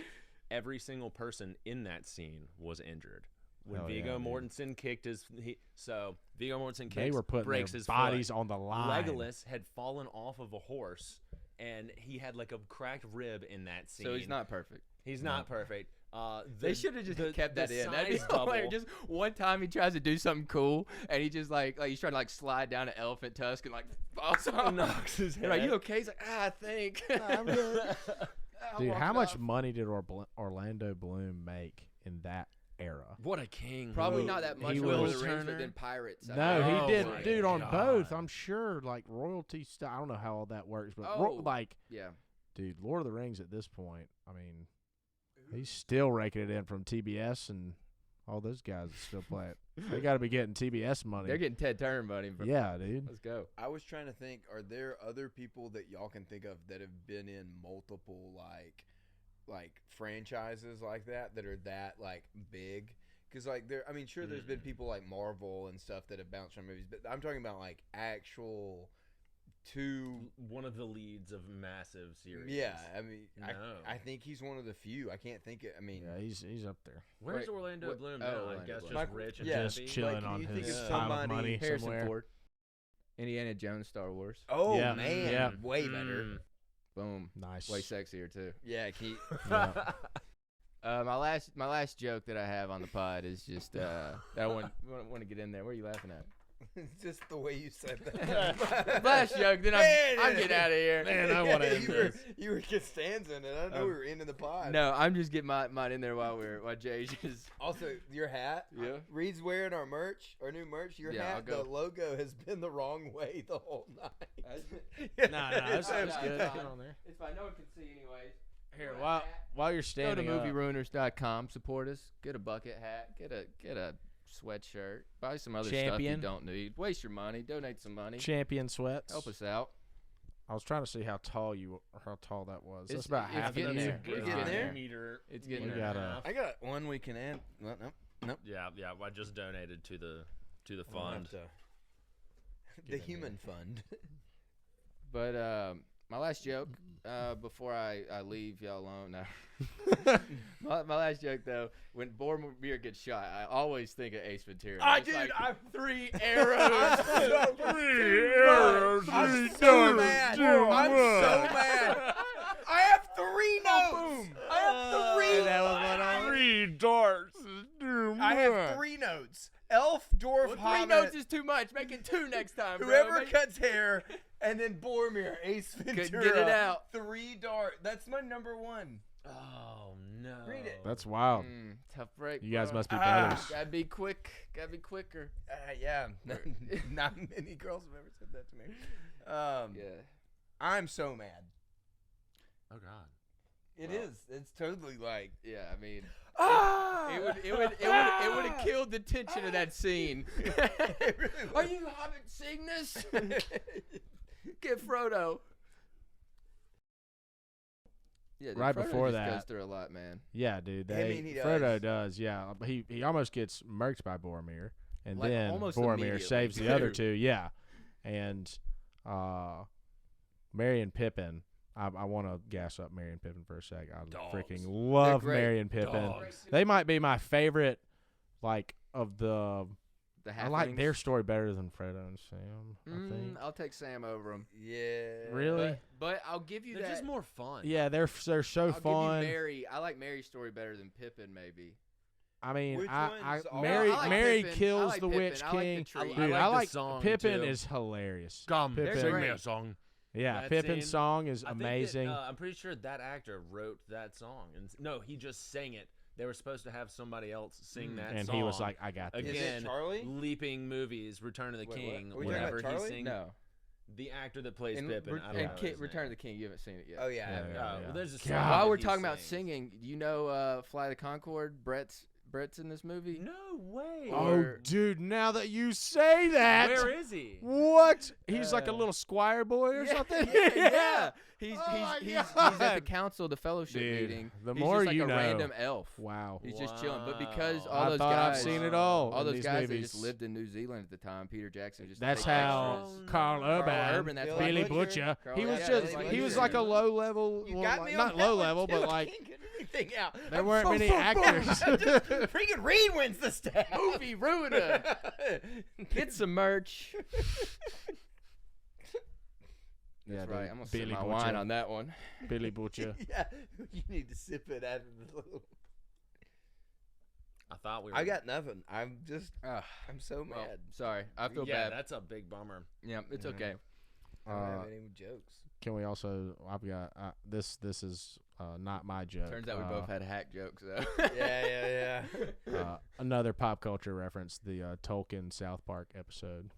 every single person in that scene was injured. When Hell yeah, Viggo dude. Mortensen kicked his, so Viggo Mortensen They kicks, were putting breaks their his bodies foot. on the line. Legolas had fallen off of a horse, and he had like a cracked rib in that scene. So he's not perfect. He's not perfect. They should have just kept the that in. That'd be size hilarious. double. Just one time he tries to do something cool, and he just like he's trying to like slide down an elephant tusk and like falls off. knocks his head. They're like, you okay? He's like, I think. I'm good. I'll Dude, walk how it much off. money did Orlando Bloom make in that era? What a king! Probably Ooh, not that much he on Lord was- of the Rings, Turner. but then Pirates. I No, think. Oh he did, my dude, on both. God. I'm sure, like royalty stuff. I don't know how all that works, but Oh. like, Yeah. dude, Lord of the Rings at this point. I mean, he's still raking it in from TBS and all those guys that still play it. They got to be getting TBS money. They're getting Ted Turner money. From, Yeah, dude. Let's go. I was trying to think, are there other people that y'all can think of that have been in multiple like franchises like that are that like big? Because like there, I mean, sure, there's been people like Marvel and stuff that have bounced from movies, but I'm talking about like actual two. One of the leads of massive series. Yeah, I mean, No. I think he's one of the few. I can't think it. I mean, Yeah, he's up there. Where's Wait, Orlando what- Bloom oh, now? I Orlando guess Bloom. just Michael- rich and yeah. Just happy. chilling Like, on you think his of pile of somebody- money Harrison somewhere. Ford. Indiana Jones, Star Wars. oh Yeah, man, yeah. way better. Mm. Boom. Nice. Way sexier too. Yeah, he, Yeah. My last joke that I have on the pod is just that I want to get in there. What are you laughing at? just the way you said that. Last joke, then I'm getting out of here. Man, I wanna end you were this. you were just stanzing it. I didn't know we were ending the pod. No, I'm just getting mine in there while Jay's just. Also, your hat. Yeah. Reed's wearing our merch, our new merch. Your Yeah, I'll hat, go. the logo has been the wrong way the whole night. Nah, it's fine. good. It's Get fine. on there. It's fine. No one can see anyways. Here, while you're Go to standing up, movieruiners.com. Support us. Get a bucket hat. Get a sweatshirt. Buy some other stuff you Champion. don't need. Waste your money. Donate some money. Champion sweats. Help us out. I was trying to see how tall that was. It's- That's about it's half getting of you. there. We're It's getting there. Meter. It's getting We there. got a- I got one we can add. Nope. Yeah. I just donated to the We'll have fund. to- the Get in human fund. But My last joke, before I leave y'all alone. No. my last joke though, when Boromir gets shot, I always think of Ace Ventura. I It's did. like, I 3 arrows. Three arrows. I'm so mad. I'm so mad. I have 3 notes. I have 3. That was what I 3 darts. I have 3 notes. Elf, dwarf, Well, 3 hobbit. notes is too much. Make it 2 next time, bro. Whoever Make- cuts hair, and then Boromir, Ace Ventura. Get it out. 3 dart. That's my number 1. Oh no. Read it. That's wild. Tough break. You guys bro. must be Ah. brothers. Gotta be quick. Gotta be quicker. Yeah. Not many girls have ever said that to me. Yeah. I'm so mad. Oh god. It Well. is. It's totally like. Yeah. I mean, Ah! it would have killed the tension of that scene. It really Are would. you Hobbit seeing this? Get Frodo. Yeah, dude, Right Frodo before just that- goes through a lot, man. Yeah, dude. I mean, he Frodo does. Yeah, he almost gets murked by Boromir, and Like, then almost Boromir immediately, saves the other too. 2. Yeah, and Merry and Pippin. I want to gas up Merry and Pippin for a sec. I Dogs. freaking love great. Merry and Pippin. Dogs. They might be my favorite, like of the. The I like their halflings. story better than Frodo and Sam. I think. I'll take Sam over him. Yeah. Really? But I'll give you They're that. just more fun. Yeah, they're so I'll fun. give you Mary. I like Mary's story better than Pippin, maybe. I mean, Which I one's all- Mary I like Mary Pippin. I kills like the Pippin. Witch I like the King. tree. Dude, I I like like the song, Pippin too. is hilarious. Come, Pippin. sing They're me a great. song. Yeah, That Pippin's scene- song is I think amazing. that, I'm pretty sure that actor wrote that song, and no, he just sang it. They were supposed to have somebody else sing that and song. he was like, "I got this." Is it Again, Charlie? leaping movies, Return of the Wait, what? King, Are we talking about whenever he Charlie? sings. No. The actor that plays And, Pippin. I don't know his Return of name. the King. You haven't seen it yet. Oh yeah. I Yeah, haven't. yeah. Well, there's a song God. While that we're he talking about sings. singing, you know Fly the Conchord? Brett's in this movie. No way. Oh, Or- dude! Now that you say that, Where is he? what? He's like a Uh, little squire boy or something. Yeah. He's Oh my he's at the God. council, the fellowship Dude, meeting. the he's more just like you a know. random elf. Wow. He's just chilling. But because Wow. all I those thought guys, I've seen it all. all in those these guys, they movies. just lived in New Zealand at the time. Peter Jackson just That's take how extras. Carl Urban, Urban, that's Billy Billy Butcher. Butcher. Carl He was Urban. just Yeah, he was Billy like a Butcher. low level, You well, got like- me on not that low one, level, too. but I like can't get anything out. there I'm weren't so many far actors. Freaking Reed wins the staff. Movie ruiner. Get some merch. Yeah, That's right. dude, I'm gonna Billy sip my Butcher. wine on that one. Billy Butcher. Yeah, you need to sip it out of the little. I thought we were. I got nothing. I'm Ah, so well, mad. sorry. I feel yeah, bad. that's a big bummer. Yeah, it's Mhm. okay. I don't have Uh, any jokes. Can we also? I've got this. This is not my joke. Turns out we both had hack jokes though. Yeah. Another pop culture reference. The Tolkien South Park episode.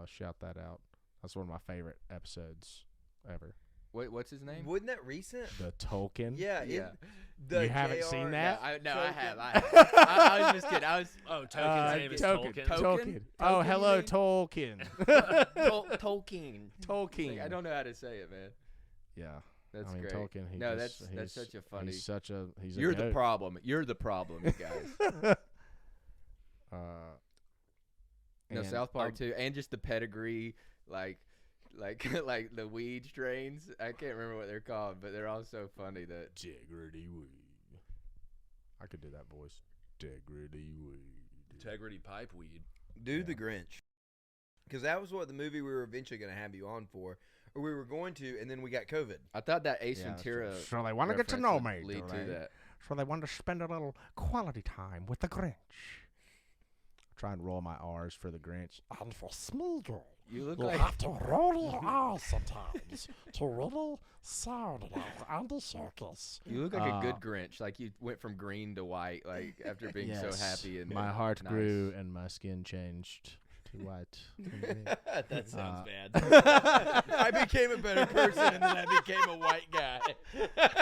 Shout that out. That's one of my favorite episodes ever. Wait, what's his name? Wasn't that recent? The Tolkien. Yeah. Yeah. The You haven't JR seen No, that? I Tolkien. have. I was just kidding. I was Oh, Token's name is Tolkien. Tolkien? Oh, Tolkien, hello, you mean? Tolkien. Tolkien. Tolkien. I don't know how to say it, man. Yeah, That's I mean great. Tolkien. He No, just, that's such a funny. He's such a. He's You're a the goat. problem. You're the problem, you guys. No, and South Park I'll- too, and just the pedigree, like like the weed strains. I can't remember what they're called, but they're all so funny that. Integrity weed. I could do that voice. Integrity weed. Integrity pipe weed. Do Yeah. the Grinch. Because that was what the movie we were eventually going to have you on for. Or we were going to, and then we got COVID. I thought that Ace Yeah, that's Ventura. true. So they want to get to reference know would me. Lead do to they? that. So they want to spend a little quality time with the Grinch. Try and roll my R's for the Grinch. And for Smeagol, You look you'll like have to roll your eyes sometimes to really sound like Andy Serkis. you look like a good Uh, Grinch. Like you went from green to white, like after being so Yes. happy and My heart nice. grew and my skin changed to white. That sounds Uh, bad. I became a better person, and then I became a white guy.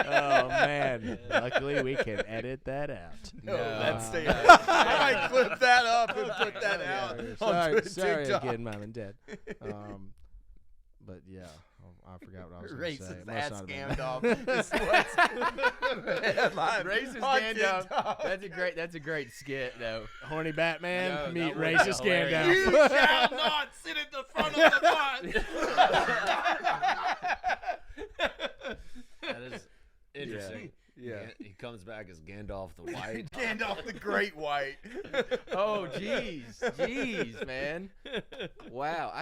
Oh man! Luckily, we can edit that out. No, No. that's staying. I might clip that up and put that Yeah. out on Sorry TikTok. again, mom and dad. But yeah, I forgot what I was going to say. Racist It must ass not have been Gandalf. that. is what's headline Racist on Gandalf. TikTok. That's a great skit though. Horny Batman No, meet that would be racist hilarious. You Gandalf. shall not sit at the front of the bus. back as Gandalf the White. Gandalf the Great White. Oh, jeez, man. Wow,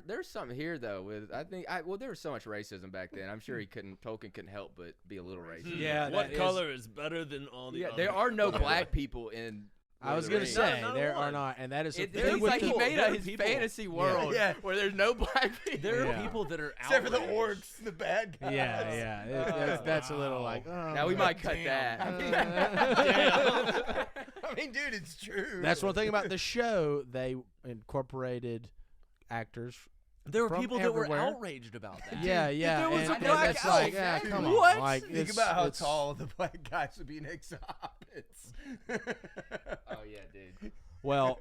there's something here though. There was so much racism back then. I'm sure Tolkien couldn't help but be a little racist. Yeah, What color is better than all the? Yeah, other there are no colors? black people in. I was going gonna to say not there one. are not, and that is a It thing seems with like he the- made there are his people- fantasy world where there's no black people. There are Yeah. people that are Except for the outraged. orcs, the bad guys. That's a little like. Oh, Now we might cut Damn. that. I mean, dude, it's true. That's one thing about the show. They incorporated actors. There were From people that were everywhere. outraged about that. Yeah, yeah. there was and, a black it's like, elf, come what? on. Like, Think it's- about how it's- tall the black guys would be next to hobbits. Oh yeah, dude. Well,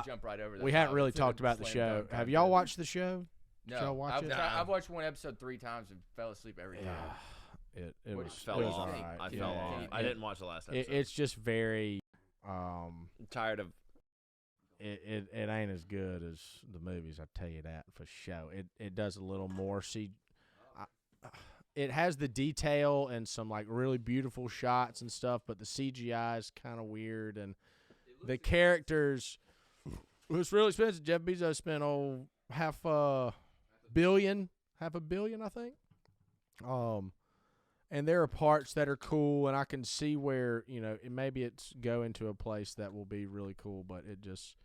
Jump right over that. we hadn't really It's in talked about the slam show. dunk Have y'all contest. watched the show? No, y'all watch it? I've watched one episode 3 times and fell asleep every time. It What was did you Fell it was off. alright. I yeah. fell off. I didn't watch the last episode. It's just very. I'm tired of. It ain't as good as the movies. I tell you that for sure. It does a little more. It has the detail and some like really beautiful shots and stuff, but the CGI is kind of weird and the characters. It was really expensive. Jeff Bezos spent half a billion, I think. And there are parts that are cool, and I can see where maybe it's going to a place that will be really cool, but it just.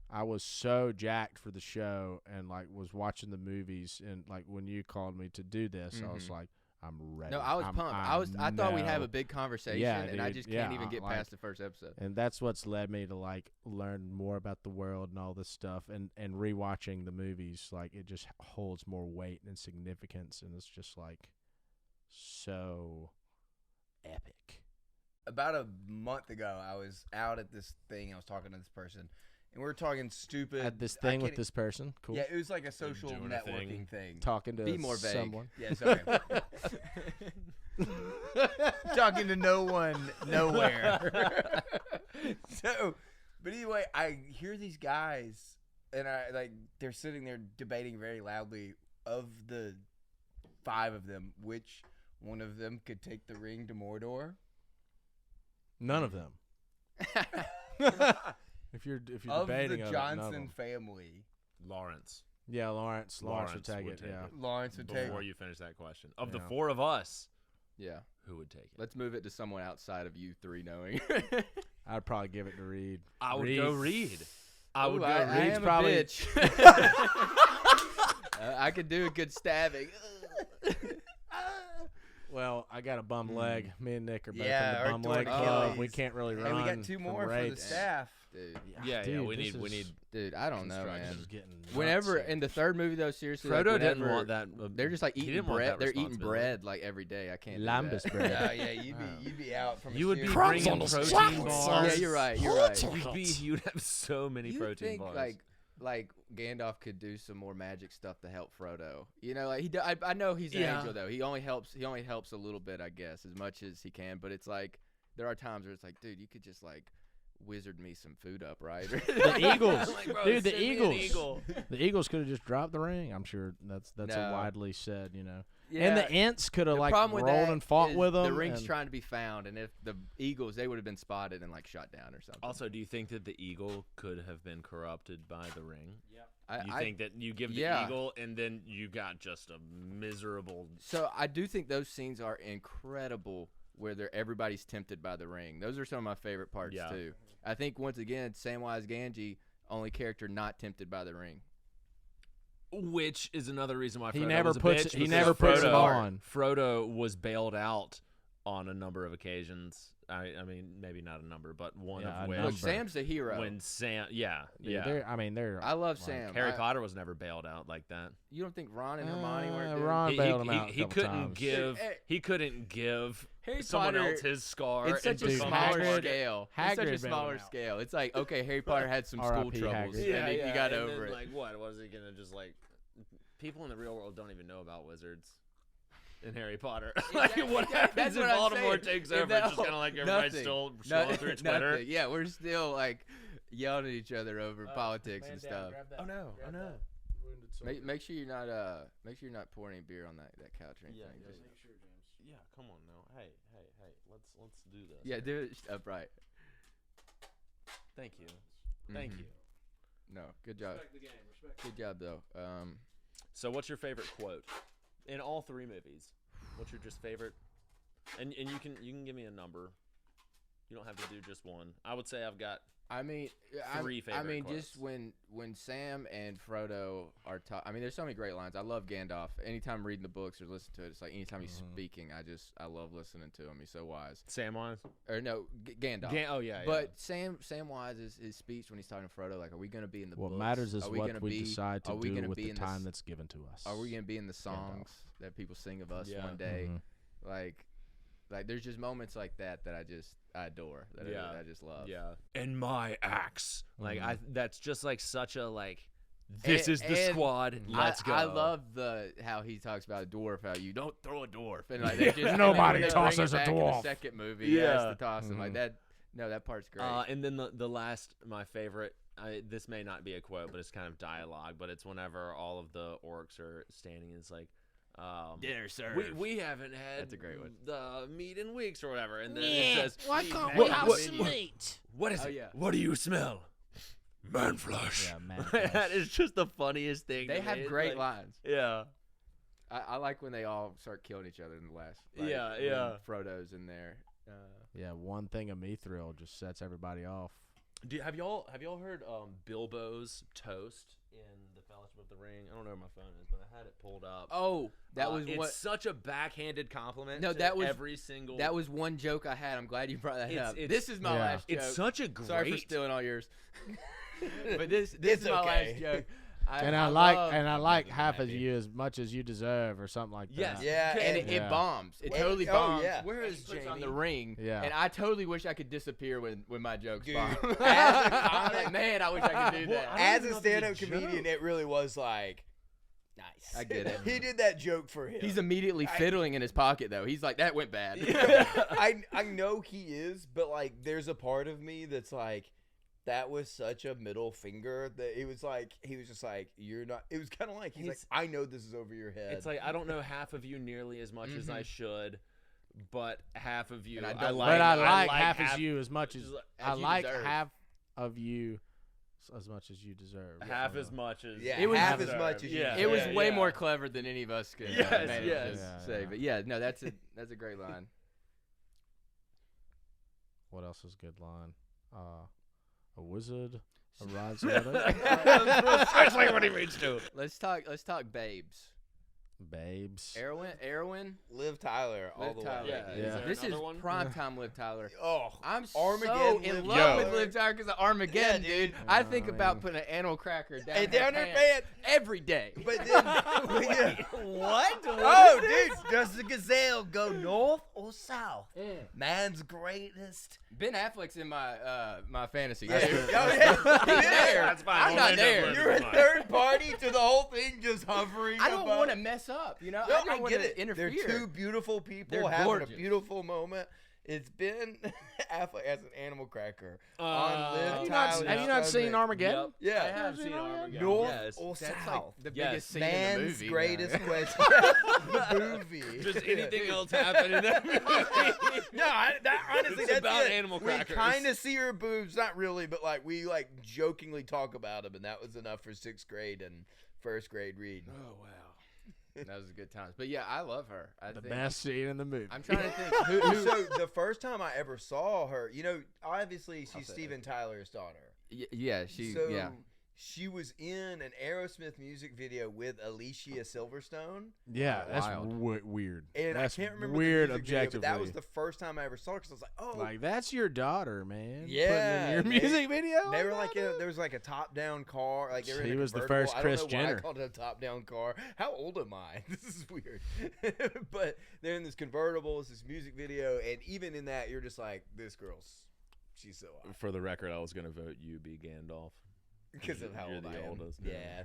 I was so jacked for the show and like was watching the movies and like when you called me to do this, I was like, I'm ready. No, I was pumped. I thought we'd have a big conversation, and I dude, just can't even get like- past the first episode. And that's what's led me to like learn more about the world and all this stuff and rewatching the movies, like it just holds more weight and significance and it's just like so epic. About a month ago, I was out at this thing. I was talking to this person, and we were talking stupid. At this I thing with can't- this person, cool. Yeah, it was like a social doing a networking thing. Talking to Be more vague. someone. Yeah, sorry. Talking to no one, nowhere. But anyway, I hear these guys, and they're sitting there debating very loudly. Of the 5 of them, which one of them could take the ring to Mordor? None of them. If you're Of debating the of it, none of Johnson them. family, Lawrence. Yeah, Lawrence would take it. Yeah. Lawrence would take. Before you finish that question, of the Yeah. 4 of us, Yeah, who would take it? let's move it to someone outside of you 3 knowing. I'd probably give it to Reed. I would go Reed. I would Ooh, go I Reed. am probably- a bitch. I could do a good stabbing. Well, I got a bum leg. Me and Nick are both Yeah, in our the bum leg torn club. Achilles. We can't really Hey, run. we got 2 more for the rates. staff. Dude, Yeah, Dude, we this need. is- dude, I don't know, man. This is getting nuts Whenever here. in the 3rd movie though, seriously, Frodo like, didn't whenever- want that. They're just like he eating didn't want bread. that They're eating responsibility. bread like every day. I can't. Lambus do that. bread. Yeah, you'd be out from. You would be Crumbs bringing on the protein chocolate bars. sauce. Yeah, you're right. You're right. You'd have so many You protein think bars. like Gandalf could do some more magic stuff to help Frodo? Like he. I know he's an Yeah. angel though. He only helps a little bit, I guess, as much as he can. But it's like there are times where it's like, dude, you could just like wizard me some food up, right? The Eagles, Like, bro, dude. The send me an Eagles. eagle. The Eagles could have just dropped the ring. I'm sure that's No. a widely said. And Yeah. the Ents could have The like problem rolled with that and fought is with them. The ring's and- trying to be found, and if the Eagles, they would have been spotted and like shot down or something. Also, do you think that the eagle could have been corrupted by the ring? You I think that you give the yeah. eagle and then you got just a miserable. So I do think those scenes are incredible, where everybody's tempted by the ring. Those are some of my favorite parts Yeah. too. I think once again, Samwise Gamgee, only character not tempted by the ring. Which is another reason why He Frodo never was a puts bitch, it- he because never puts it Frodo- on. Frodo was bailed out on a number of occasions. I mean, maybe not a number, but one Yeah, of a which. Look, number. Sam's the hero. When Sam, yeah. They're. I love like, Sam. Harry I- Potter was never bailed out like that. You don't think Ron and Hermione weren't? Dude? Ron bailed him out. He a couple couldn't times. give. Hey, He couldn't give Harry someone Potter, else his scar. It's such a and Dude, become smaller Hagrid- scale. It's Hagrid such a bailed smaller him out. scale. It's like, okay, Harry Potter had some school R.I.P. troubles, Hagrid. and he got and over then, it. Like, what was he gonna just like? People in the real world don't even know about wizards. In Harry Potter, like what happens That's if what I'm Voldemort saying. takes If over? It's just kind of like everybody's nothing. still scrolling through Twitter. Nothing. Yeah, we're still like yelling at each other over politics and stuff. Oh no! Make sure you're not pouring any beer on that couch or anything. Yeah, come on now. Hey. Let's do this. Yeah, do it upright. Thank you. Thank Mhm. you. No, good job. Respect the game. Respect. Good job though. So, what's your favorite quote in all 3 movies? What's your just favorite? And you can give me a number. You don't have to do just one. I would say I've got I mean, 3 favorite quotes. just when Sam and Frodo are talking. I mean, there's so many great lines. I love Gandalf. Anytime reading the books or listening to it, it's like anytime he's speaking, I love listening to him. He's so wise. Samwise. Or no, Gandalf. Oh yeah. But Samwise is his speech when he's talking to Frodo, like, are we going to be in the What books? matters is Are we what gonna we be, decide to are we do gonna with be the in time that's given to us. Are we going to be in the songs that people sing of us Yeah. one day? Mhm. Like there's just moments like that I adore. That I just love. Yeah. And my axe. Like Mhm. that's just like such a like. This is the And squad. Let's go. I love how he talks about a dwarf. How you don't throw a dwarf, and like they just Nobody bring it tosses a back in the dwarf. second movie, Yeah. has to toss him like that. No, that part's great. And then the last, my favorite. This may not be a quote, but it's kind of dialogue. But it's whenever all of the orcs are standing. It's like. Dinner served. We haven't had That's a great one. the meat in weeks or whatever, and then it says, Why can't What- we have what- some what- meat? "What is Oh, it? yeah. What do you smell?" Man flesh. Yeah, man. That is just the funniest thing. They to me. have It's great like- lines. Yeah. I like when they all start killing each other in the last. Like, Yeah, when yeah. Frodo's in there. Yeah, one thing of mithril just sets everybody off. Have y'all heard Bilbo's toast in the Fellowship of the Ring? I don't know where my phone is, but I had it pulled up. Oh, that was it's what. such a backhanded compliment. No, to that was- every single. That was one joke I had. I'm glad you brought that It's- up. it's- This is my Yeah. last joke. It's such a great. Sorry for stealing all yours. But this It's is my okay. last joke. And I like half as you as much as you deserve, or something like that. Yes. Yeah, And and it Yeah. bombs. It And- totally oh, bombs. yeah. Where And is he puts on Jamie? the ring? Yeah. And I totally wish I could disappear when my jokes Dude, bomb. as a I'm comic- like, man, I wish I could do Well, that. I as don't a know if it's a stand-up comedian, joke. it really was like nice. I get it. He did that joke for him. He's immediately fiddling in his pocket though. He's like, that went bad. I know he is, but like, there's a part of me that's like, that was such a middle finger that it was like he was just like, you're not. It was kind of like he's like, I know this is over your head. It's like I don't know half of you nearly as much as I should, but half of you And I I don't like. But I like half half as you as much as as I you like deserve. half of you as much as you deserve. half as much as yeah, It was- half as deserve. much as you. Yeah. It was deserve. way more clever than any of us could Yes, manage yes. to Yeah, say. yeah. But yeah, no, that's a great line. What else is a good line? A wizard arrives at Especially when he reads to it. Let's talk babes. babes. Erwin, Liv Tyler all Liv the Tyler. way. Yeah. Yeah. Is there This is another one? prime time Liv Tyler. Oh, I'm Armageddon so in Liv love Tyler. with Liv Tyler because of Armageddon, Yeah, dude. dude. I Oh, think about man. putting an animal cracker down, and down her pants. every day. But then, yeah. What? Oh, dude, does the gazelle go north or south? Man's greatest. Ben Affleck's in my my fantasy. Yeah. game. Oh, yeah. He's Yeah. there. That's fine. I'm We'll not end up there. with You're a Fine. third party to the whole thing, just hovering. I don't above. want to mess up, you know. No, I don't want get to it. interfere. They're two beautiful people They're having gorgeous. a beautiful moment. It's been Affleck as an animal cracker Uh, on Liv Have you Tyler's not seen subject. Armageddon? Yeah. I have seen Armageddon. North Yes. or That's south? like the Yes. biggest scene in the Man's movie. greatest question. The movie. Does anything else happen in that movie? No, honestly, It's that's about it. animal We crackers. kind of see her boobs, not really, but like we like jokingly talk about them, and that was enough for 6th grade and 1st grade reading. Oh wow, that was good times. But yeah, I love her. I The think best scene in the movie. I'm trying to think who. So the first time I ever saw her, you know, obviously I'll she's say Steven Tyler's daughter. Yeah, she. So yeah. she was in an Aerosmith music video with Alicia Silverstone. Yeah, that's Wild. weird. And That's I can't remember weird the music video, objectively. but that was the first time I ever saw her because I was like, oh, Like, that's your daughter, man. Yeah, Putting in your they- music video. they were like like that? there was like a top-down car, like they were in He a was the convertible. first I Kris don't know why Jenner. I called it a top-down car. How old am I? This is weird. But they're in this convertible. It's this music video, and even in that, you're just like, this girl's, she's so hot For the record, I was going to vote you be Gandalf. because of how You're old the I am. oldest. Yeah,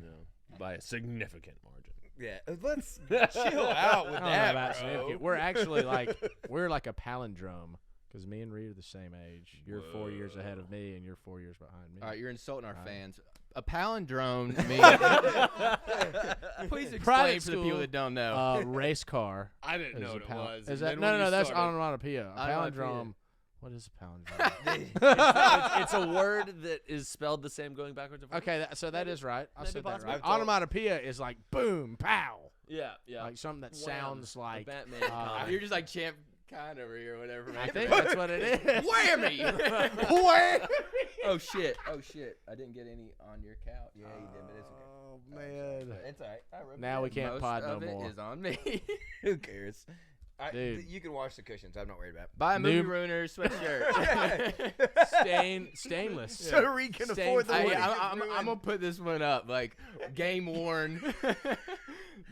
By a significant margin. yeah. Let's chill out with I don't know that, about bro. significant. We're actually like we're like a palindrome because me and Reed are the same age. You're 4 years ahead of me, and you're 4 years behind me. All right, you're insulting our Right. fans. a palindrome means. Please explain Private for the people school, that don't know. Race car. I didn't is know a what it pal- was. Is and that then when no? you That's started- onomatopoeia. A Onomatopoeia. palindrome. What is a palindrome? It's a word that is spelled the same going backwards and forwards. Okay, so that is right. I maybe said that possible. right. I've told- Onomatopoeia is like boom, pow, Yeah, yeah. like something that Wham. sounds A like. Batman uh, comic. You're just like Champ Con over here, or whatever. I Man. think that's what it is. Whammy! Whammy! Oh shit! Oh shit! I didn't get any on your couch. Yeah, you did, but it's okay. Oh man. It's all right. I rubbed Now it we in. can't Most pod no of it more. is on me. Who cares? Dude. You can wash the cushions. I'm not worried about Buy a movie Noob. ruiner sweatshirt. Stainless. it. So we can Stain afford the free. wedding. I'm gonna put this one up like game worn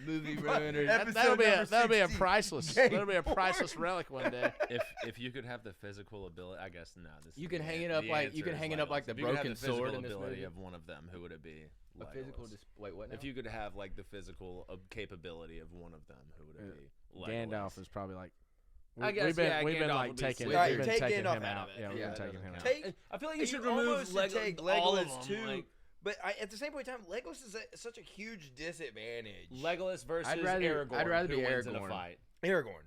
movie ruiner. That'll be a 60. priceless. Game That'll be a priceless relic one day. If you could have the physical ability, I guess no. This You is can the hang an- it up the like- you answer can is hang it up Legolas. like the If you could have broken physical sword in this ability movie. of one of them, who would it be? A physical Legolas. wait, what? Now? If you could have like the physical capability of one of them, who would it be? Gandalf Legolas. is probably like. I guess, we've been yeah, we've been Gandalf like would be taking sweet. Right, we've been take taking Gandalf him out out. of it. Yeah, we've Yeah, been that taking doesn't him out. Take, I feel like you you should remove almost should take all of Legolas them. too. Like, but at the same point in time, Legolas is such a huge disadvantage. Legolas versus I'd rather- Aragorn. I'd rather who be wins in a Aragorn. fight. Aragorn.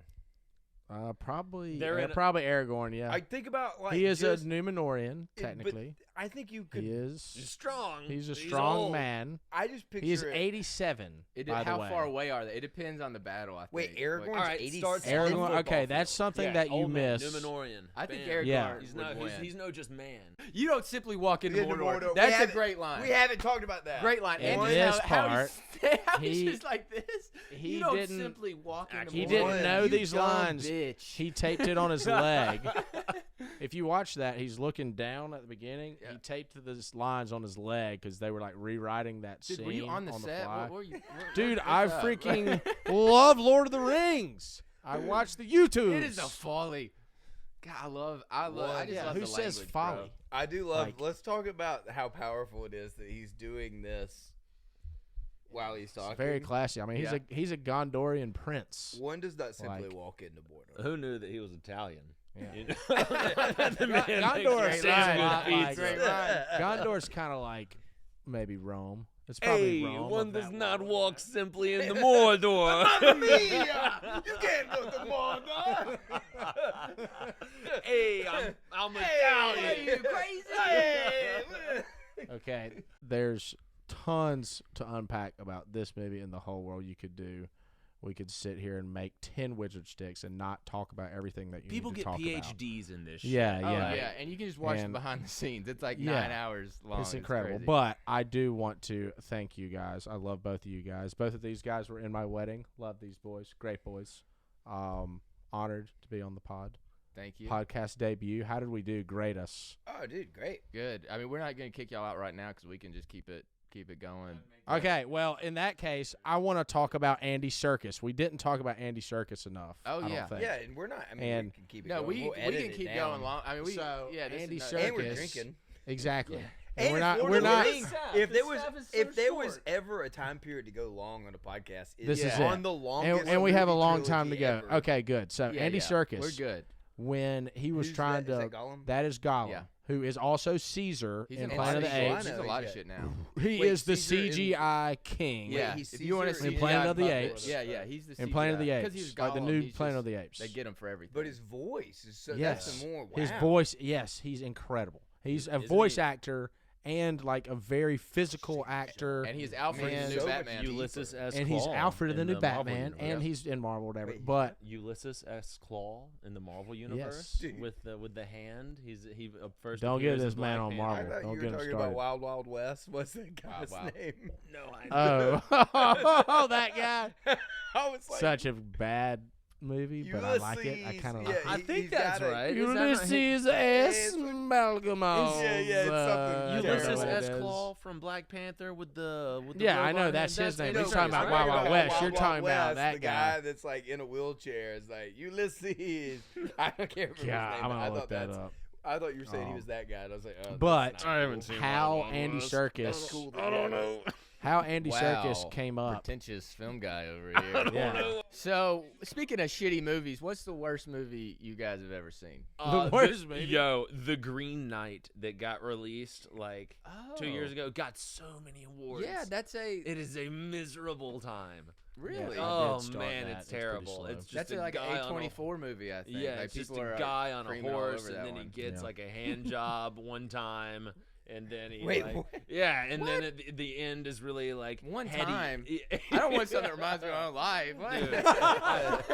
Probably. They're in- probably Aragorn. Yeah. I think about like he is just, a Numenorian, but technically. I think you could. He is. He's strong. He's a strong old. man. I just picture He is it. 87. By how the way. far away are they? It depends on the battle. I think. Wait, Aragorn's All right, 87. starts- Aragorn. football Okay, that's field. something Yeah, that you old man, miss. Numenorian. I think Bam. Aragorn Yeah. He's would not. win. He's no just man. You don't simply walk into Into Mordor. Mordor. We That's a haven't- great line. We haven't talked about that. Great line. In And this how part, he's he- just like this. he you don't didn't- simply walk into He Mordor. didn't know You these dumb lines. Bitch. He taped it on his leg. If you watch that, he's looking down at the beginning. Yeah. He taped these lines on his leg because they were like rewriting that Dude, scene were you on the set? fly. What were you? Dude, what's I up? freaking love Lord of the Rings. I watch the YouTube. It is a folly. God, I love. I just Yeah, love who the says language, folly? bro. I do love. Like- Let's talk about how powerful it is that he's doing this while he's talking. It's very classy. I mean, Yeah. he's a Gondorian prince. One does not simply Like- walk into Mordor. Who knew that he was Italian? Yeah. You know? The man Gondor makes is great a lines. lot Pizza. like- Great line. Gondor's kind of like maybe Rome. It's probably Hey, Rome. one of does that not world. walk simply into Mordor. Mamma mia! You can't go to Mordor. Hey, I'm Italian. you crazy? Okay, there's tons to unpack about this movie and the whole world you could do. We could sit here and make 10 wizard sticks and not talk about everything that you People need to get talk PhDs in this. Yeah, shit. Oh, yeah. yeah, and you can just watch the And- behind the scenes. It's like Yeah. 9 hours long. It's incredible. crazy. But I do want to thank you guys. I love both of you guys. Both of these guys were in my wedding. Love these boys. Great boys. Honored to be on the Thank you. podcast debut. How did we do? Grade us. Oh, dude, great. Good. I mean, we're not gonna kick y'all out right now because we can just keep it going. Okay, well, in that case, I want to talk about Andy Serkis. We didn't talk about Andy Serkis enough. Oh, I don't yeah. think. Yeah, and we're not. I mean, And- we can keep it No, going. we We'll edit can it keep down. going long. I mean, So, yeah. This Andy is Serkis- And we're Circus. drinking. Exactly. Yeah. And And we're it's not. Lord We're of the not. Rings. If there was, This stuff is so if there was short. ever a time period to go long on a podcast, This is is on it. the longest. And we have a movie long time to trilogy go. ever. Okay, good. So Yeah, Andy yeah. Serkis, We're good. when he was Who's trying that? Is to, that Gollum? that is Gollum, Yeah. who is also Caesar He's in in Planet of the Caesar. Apes. He's a lot of shit now. He Wait, is the Caesar in- CGI king. Wait, Yeah. he's If you want to Caesar see in Planet of the Puppet, Apes. Yeah. He's the In Planet of the Because Apes, he's like the Gollum, new he's Planet just- of the Apes. They get him for everything. But his voice is so. Yes. That's the more. Wow. His voice, yes, he's incredible. He's a Isn't voice he- actor and like a very physical actor. and he's Alfred Man, in the so new much Batman. Ulysses S. and Claw he's Alfred in the new Marvel Batman, universe. and he's in Marvel, whatever. Wait, but Ulysses S. Claw in the Marvel universe Dude. with the hand. He first. Don't get appears this as man Black on Panther. I Marvel. thought Don't you get were him talking started. about Wild Wild West. What's that guy's Wow. name? No, I oh, that guy. I was like, Such a bad movie, but I like it. I Ulysses, kind of yeah, like it. I he- think he's that's got a- right. Is that not his- Ulysses S. Malgamos. Yeah, yeah, it's something. I don't know Ulysses what it S. is. Claw from Black Panther with the Yeah, I robot know, hand. that's his name. You He's know, talking about right? Wild Wild West. Wild You're Wild talking about West, that the guy. that's like in a wheelchair. Is like Ulysses. I can't remember his name. Yeah, I'm but I gonna look thought that that's. up. I thought you were saying he Oh. was that guy. And I was like, oh, But that's not I haven't cool. seen how Wild Wild Andy West. Serkis That's cool. I don't know. how Andy Wow. Serkis came up. Pretentious film guy over here. Yeah. So, speaking of shitty movies, what's the worst movie you guys have ever seen? The worst movie? Yo, The Green Knight that got released like Oh. 2 years ago got so many awards. Yeah, that's a it is a miserable time. really. Yeah. Oh start man, that. it's It's pretty terrible. slow. It's just That's a like guy an on a A24 movie, I think. Yeah, like, it's just people a are guy on a creaming all horse, over and that then he one. gets Yeah. like a hand job one time, and then he Wait, like, what? yeah, and then at the end is really like One heady. time? I don't want something that reminds me of my own life. What? Dude,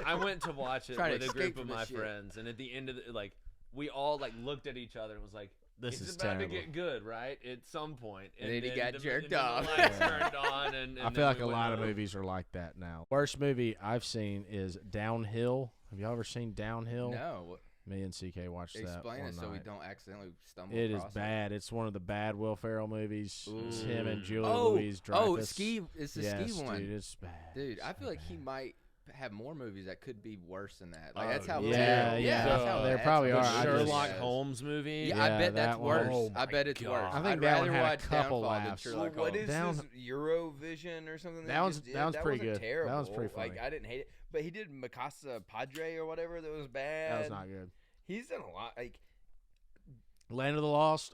I went to watch it Trying to with a escape group of from my this shit. friends, and at the end of the, like we all like looked at each other and was like, This it's is about terrible. to get good, right? At some point, And then he got jerked and then off. The lights Yeah. turned on, and I then feel like we a went lot of home. movies are like that now. Worst movie I've seen is Downhill. Have y'all ever seen Downhill? No. Me and CK watched that Explain one it so we night. don't accidentally stumble It is across bad. It's one of the bad Will Ferrell movies. It's him and Ooh. Julia Oh, Louise Dreyfus. ski. It's the yes, ski one. dude, it's bad. Dude, It's I feel so like he bad. might have more movies that could be worse than that. Like Oh, that's how yeah, bad. yeah. that's how There bad probably some are. of I those just- Sherlock movies is. Holmes movie. Yeah, Yeah, I bet that's that one. worse. Oh I my bet it's God. worse. I think I'd that one rather had a watch couple Downfall than laughs. Sherlock What Holmes. is Down- this Eurovision or something? That he one's- just did? that one's pretty wasn't good. That Terrible. one's pretty funny. Like I didn't hate it, but he did Mikasa Padre or whatever that was bad. That was not good. He's done a lot. Like Land of the Lost,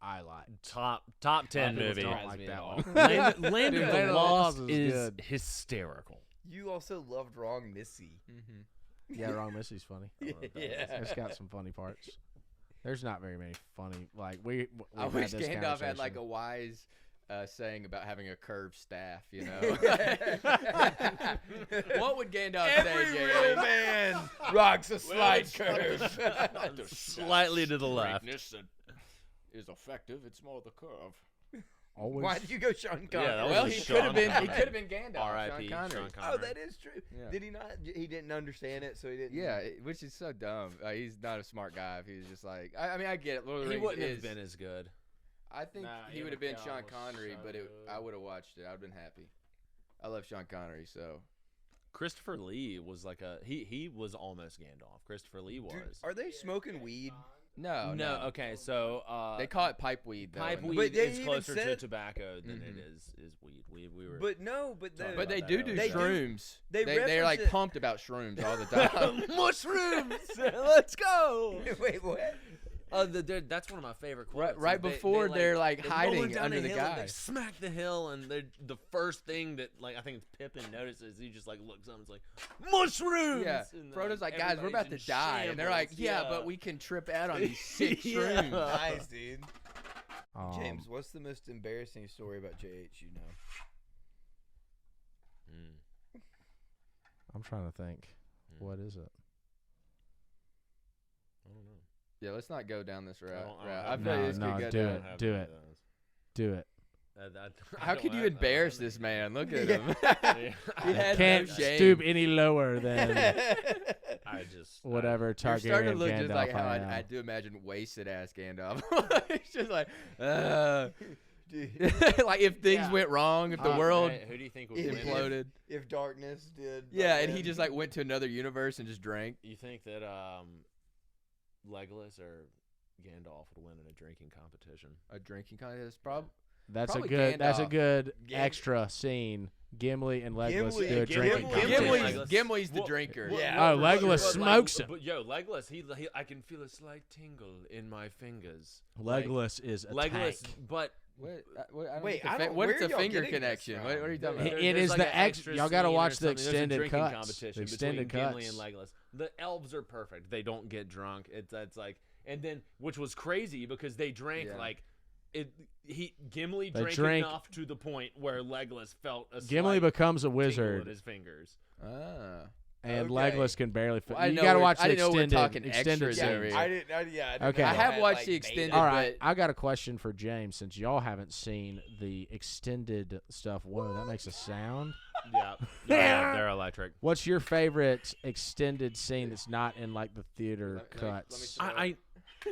I like. Top A 10 lot of people movie. don't Surprised like me that at all. one. Land Dude, of Land the of the Lost Lost is is good. hysterical. you also loved Wrong Missy. Mm-hmm. Yeah, Wrong Missy's funny. Yeah. It's got some funny parts. There's not very many funny. Like we I we've wish had this Gandalf had like conversation. a wise saying about having a curved staff. You know. What would Gandalf Every say, real J.A.? man rocks a slight curve. Slightly to the left. Is effective. It's more the curve. Always. Why did you go Sean Connery? Yeah, that Well, was he Sean could have been. He Connery. could have been Gandalf. R.I.P. Sean Connery. Sean Connery. Oh, that is true. Yeah. Did he not? He didn't understand it, so he didn't. Yeah, which is so dumb. He's not a smart guy. If he was just like, I mean, I get it. Lord of the He Rings wouldn't is, have been as good. I think Nah, he Ian would have been McKellen Sean was Connery, so but good. I would have watched it. I would have been happy. I love Sean Connery, so Christopher Lee was like he was almost Gandalf. Christopher Lee was. Dude, are they smoking weed? no. Okay, so They call it pipe weed, though. pipe in the- weed But they is even closer to said- tobacco than it Mhm. is weed. We were But no, but Talking But they about do that do They do- shrooms. they They're reference like it- pumped about shrooms all the time. mushrooms. Let's go. Wait, what? That's one of my favorite quotes. right They- before they're like they're rolling hiding down under the hill and guy. They smack the hill, and the first thing that like I think it's Pippin notices, he just like looks up and is like mushrooms. Yeah, And then, Frodo's like, guys, we're about to everybody's in die, and they're like, shambles. yeah, but we can trip out on these sick Yeah. shrooms. Nice, dude. Um, James, what's the most embarrassing story about JH you know? Mm. I'm trying to think. Mm. What is it? I don't know. Yeah, let's not go down this route. don't I have feel like No, this no, could go do down. it. Do it. Do it. How could you embarrass this man? Look at him. Yeah. He has Can't no shame. stoop any lower than I just whatever You're starting to Targaryen look just Gandalf like how I I am. do imagine wasted ass Gandalf. It's just like, Dude, like if things Yeah. went wrong, if the Uh, world Who do you think would If- win? imploded. if darkness did. Yeah, but and he then- just like went to another universe and just drank. You think that Legolas or Gandalf would win in a drinking competition? A drinking contest, probably. That's Probably a good. That's a Gandalf. good Gam- extra scene. Gimli and Legolas Gimli- do a Gimli- drinking Gimli- competition. Gimli's, Legolas. Gimli's the Well, drinker. well, Oh, well, Legolas but, smokes him. But yo, Legolas, he I can feel a slight tingle in my fingers. Legolas is a Legolas, tank. but What, I don't Wait, get the I don't- what is where the y'all finger getting this connection? from? What are you talking It- about? it there's is like the an ex- extra y'all gotta scene or watch the something. There's a extended drinking cuts. competition The extended between Gimli and cuts. Legolas. The elves are perfect. They don't get drunk. It's like, and then which was crazy because they drank Yeah. like. Gimli They drank drank- enough to the point where Legolas felt a Gimli slight becomes a tingle wizard, in his fingers. Ah. and Okay. Legolas can barely. Well, I you know gotta we're- watch I the didn't know we were extended. talking extended extras scenes. over here. I didn't. I didn't Okay. know I have had, watched like, the beta. extended- All right, but- I got a question for James since y'all haven't seen the extended stuff. Whoa, that makes a sound. Yeah, they're electric. What's your favorite extended scene that's not in like the theater Let me cuts? throw it.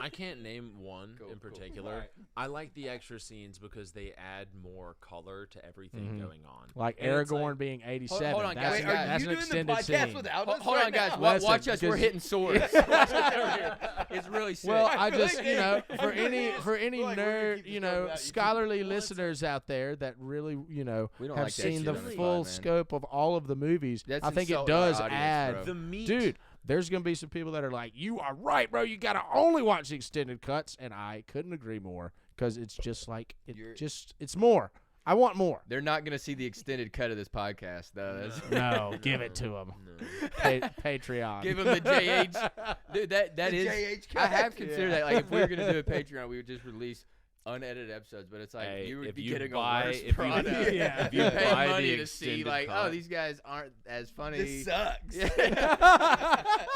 I can't name one Cool, in cool. particular. Alright. I like the extra scenes because they add more color to everything going on. Like And it's Aragorn like- being 87. hold on, that's guys. Wait, Wait, are that's you an doing the extended podcast scene. without us? Hold on, right guys. now? Listen, Watch us. We're because- hitting swords. Watch us over here. It's really sick. Well, I I feel just, like you know, I for feel like any this- for any I feel like we're gonna nerd, keep you this going know, without you. scholarly Well, it's- listeners out there that really, you know, We don't have like that seen shit the on this full pod, man. scope of all of the movies, That's I think it insulting our does audience, add. bro. The meat. Dude, there's gonna be some people that are like, "You are right, bro. You gotta only watch the extended cuts," and I couldn't agree more because it's just like it's more. I want more. They're not going to see the extended cut of this podcast, though. That's, No, give it to them. No. Patreon. give them the JH. Dude, that The is. JH I have cut. considered that. Like, if we were going to do a Patreon, we would just release unedited episodes. But it's like Hey, you would if be you getting buy- a worse if you- product. Yeah. if you pay buy money the to see, extended like, oh, cut- these guys aren't as funny. This sucks.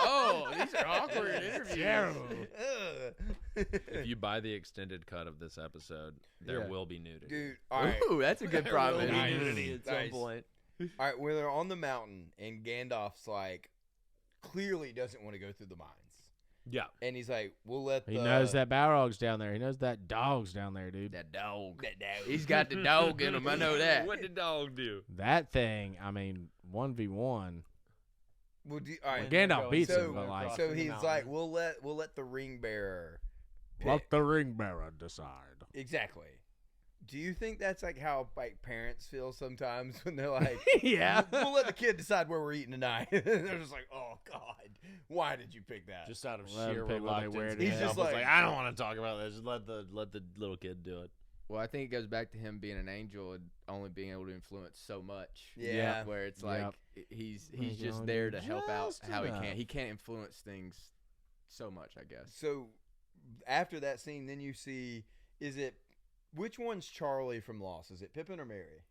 Oh, these are awkward interviews. Ugh. If you buy the extended cut of this episode, there Yeah. will be nudity. Dude, all right. Ooh, that's a good There promise. will be Nice. nudity At some Nice. point. All right, when they're on the mountain and Gandalf's like, clearly doesn't want to go through the mines. Yeah. And he's like, we'll let He the... knows that Balrog's down there. He knows that dog's down there, dude. That dog. That dog. He's got the dog in him. I know that. What did dog do? That thing, I mean, 1v1. Well, all right. Gandalf beats so, him, but like, so he's like, we'll let the ring bearer pick. let the ring bearer decide. Exactly. Do you think that's like how like parents feel sometimes when they're like, Yeah. we'll let the kid decide where we're eating tonight? They're just like, oh God, why did you pick that? Just out of Let him sheer pick what they wear reluctance. to He's hell. just was like- I don't want to talk about this. Just let the little kid do it. Well, I think it goes back to him being an angel and only being able to influence so much. Yeah. Where it's like Yep. he's He's just only there to help out just how he enough. can. He can't influence things so much, I guess. So after that scene, then you see, which one's Charlie from Lost? Is it Pippin or Mary?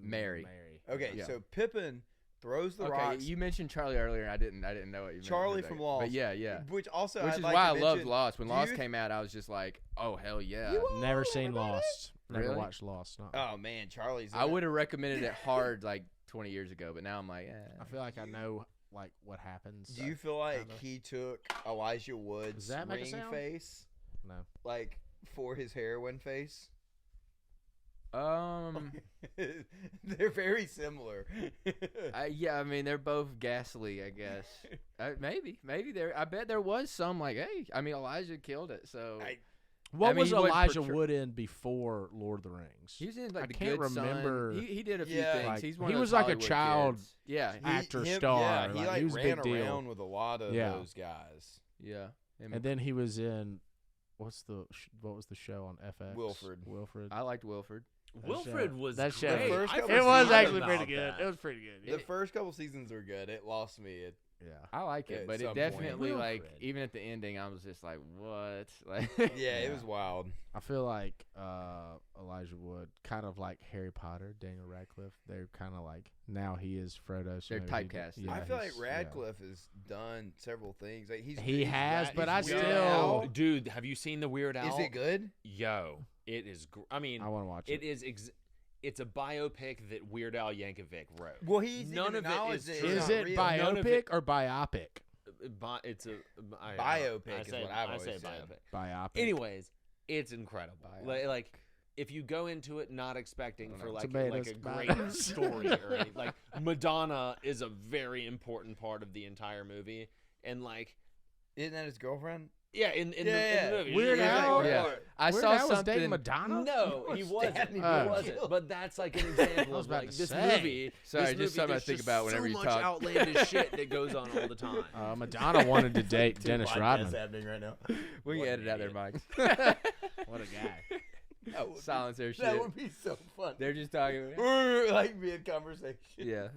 Mary. Okay, Yeah. so Pippin throws the Okay, rocks. you mentioned Charlie earlier, and I didn't know what you meant. Charlie for a from second. Lost. But yeah. Which also, Which I'd is like why to I loved mention- Lost. When do Lost you- came out, I was just like, oh hell yeah. Never seen Lost. Never Really? watched Lost. No. Oh man, Charlie's. I would have recommended it hard like 20 years ago, but now I'm like, I feel like I know like what happens. Do you feel like kinda. he took Elijah Wood's Does that make a ring sound? face, No. like for his heroin face? They're very similar. Yeah, I mean they're both ghastly, I guess. Maybe there. I bet there was some like, hey, I mean Elijah killed it, so What I mean, was he wasn't Elijah portray- Wood in before Lord of the Rings? he was in like I the can't Good Son. remember. He did a few Yeah. things. Like, He's one he of those was like a Hollywood child- kids. Yeah, actor star. Yeah, he like, like he was a ran big deal. around with a lot of Yeah. those guys. yeah. And then he was in what was the show on FX? Wilfred. Wilfred. I liked Wilford. Wilfred was that show- great. The first I couple It was forgot actually about pretty good. that. It was pretty good. The first couple seasons are good. It lost me. Yeah. I like At it, but some it point. definitely like Wilfred. even at the ending, I was just like, what? Like, Yeah, it was wild. I feel like Elijah Wood, kind of like Harry Potter, Daniel Radcliffe. They're kind of like now he is Frodo. So They're maybe he typecast. yeah, I feel like he's- yeah. Radcliffe has done several things. Like He has, but I he's Weird still- Al. Dude, have you seen the Weird Al? Is it good? Yo, it is. I mean, I want to watch it it. is. It's a biopic that Weird Al Yankovic wrote. Well, he's None even of it acknowledged is that true. it's Is not it real. None of biopic it- or biopic? It's a Biopic I is say, what I've I always say said. biopic. Biopic. Anyways, it's incredible. Biopic. Like if you go into it not expecting for like Tomatoes, a great tomatoes. story or anything, like Madonna is a very important part of the entire movie, and like Isn't that his girlfriend? yeah, in the Yeah. movie, Weird she's like, Al? Yeah. I Weird saw Al was dating something. Madonna. No, he wasn't. stabbed He him and wasn't. killed. But that's like an example I was of about like to this say. movie. Sorry, this just movie, something I there's think just about whenever so you much talk. outlandish shit that goes on all the time. Madonna wanted to date Dennis Rodman. happening right now. We can What edit an out their idiot. mics. What a guy. That would Silence their That shit. would be so fun. They're just talking. like mid conversation. Yeah.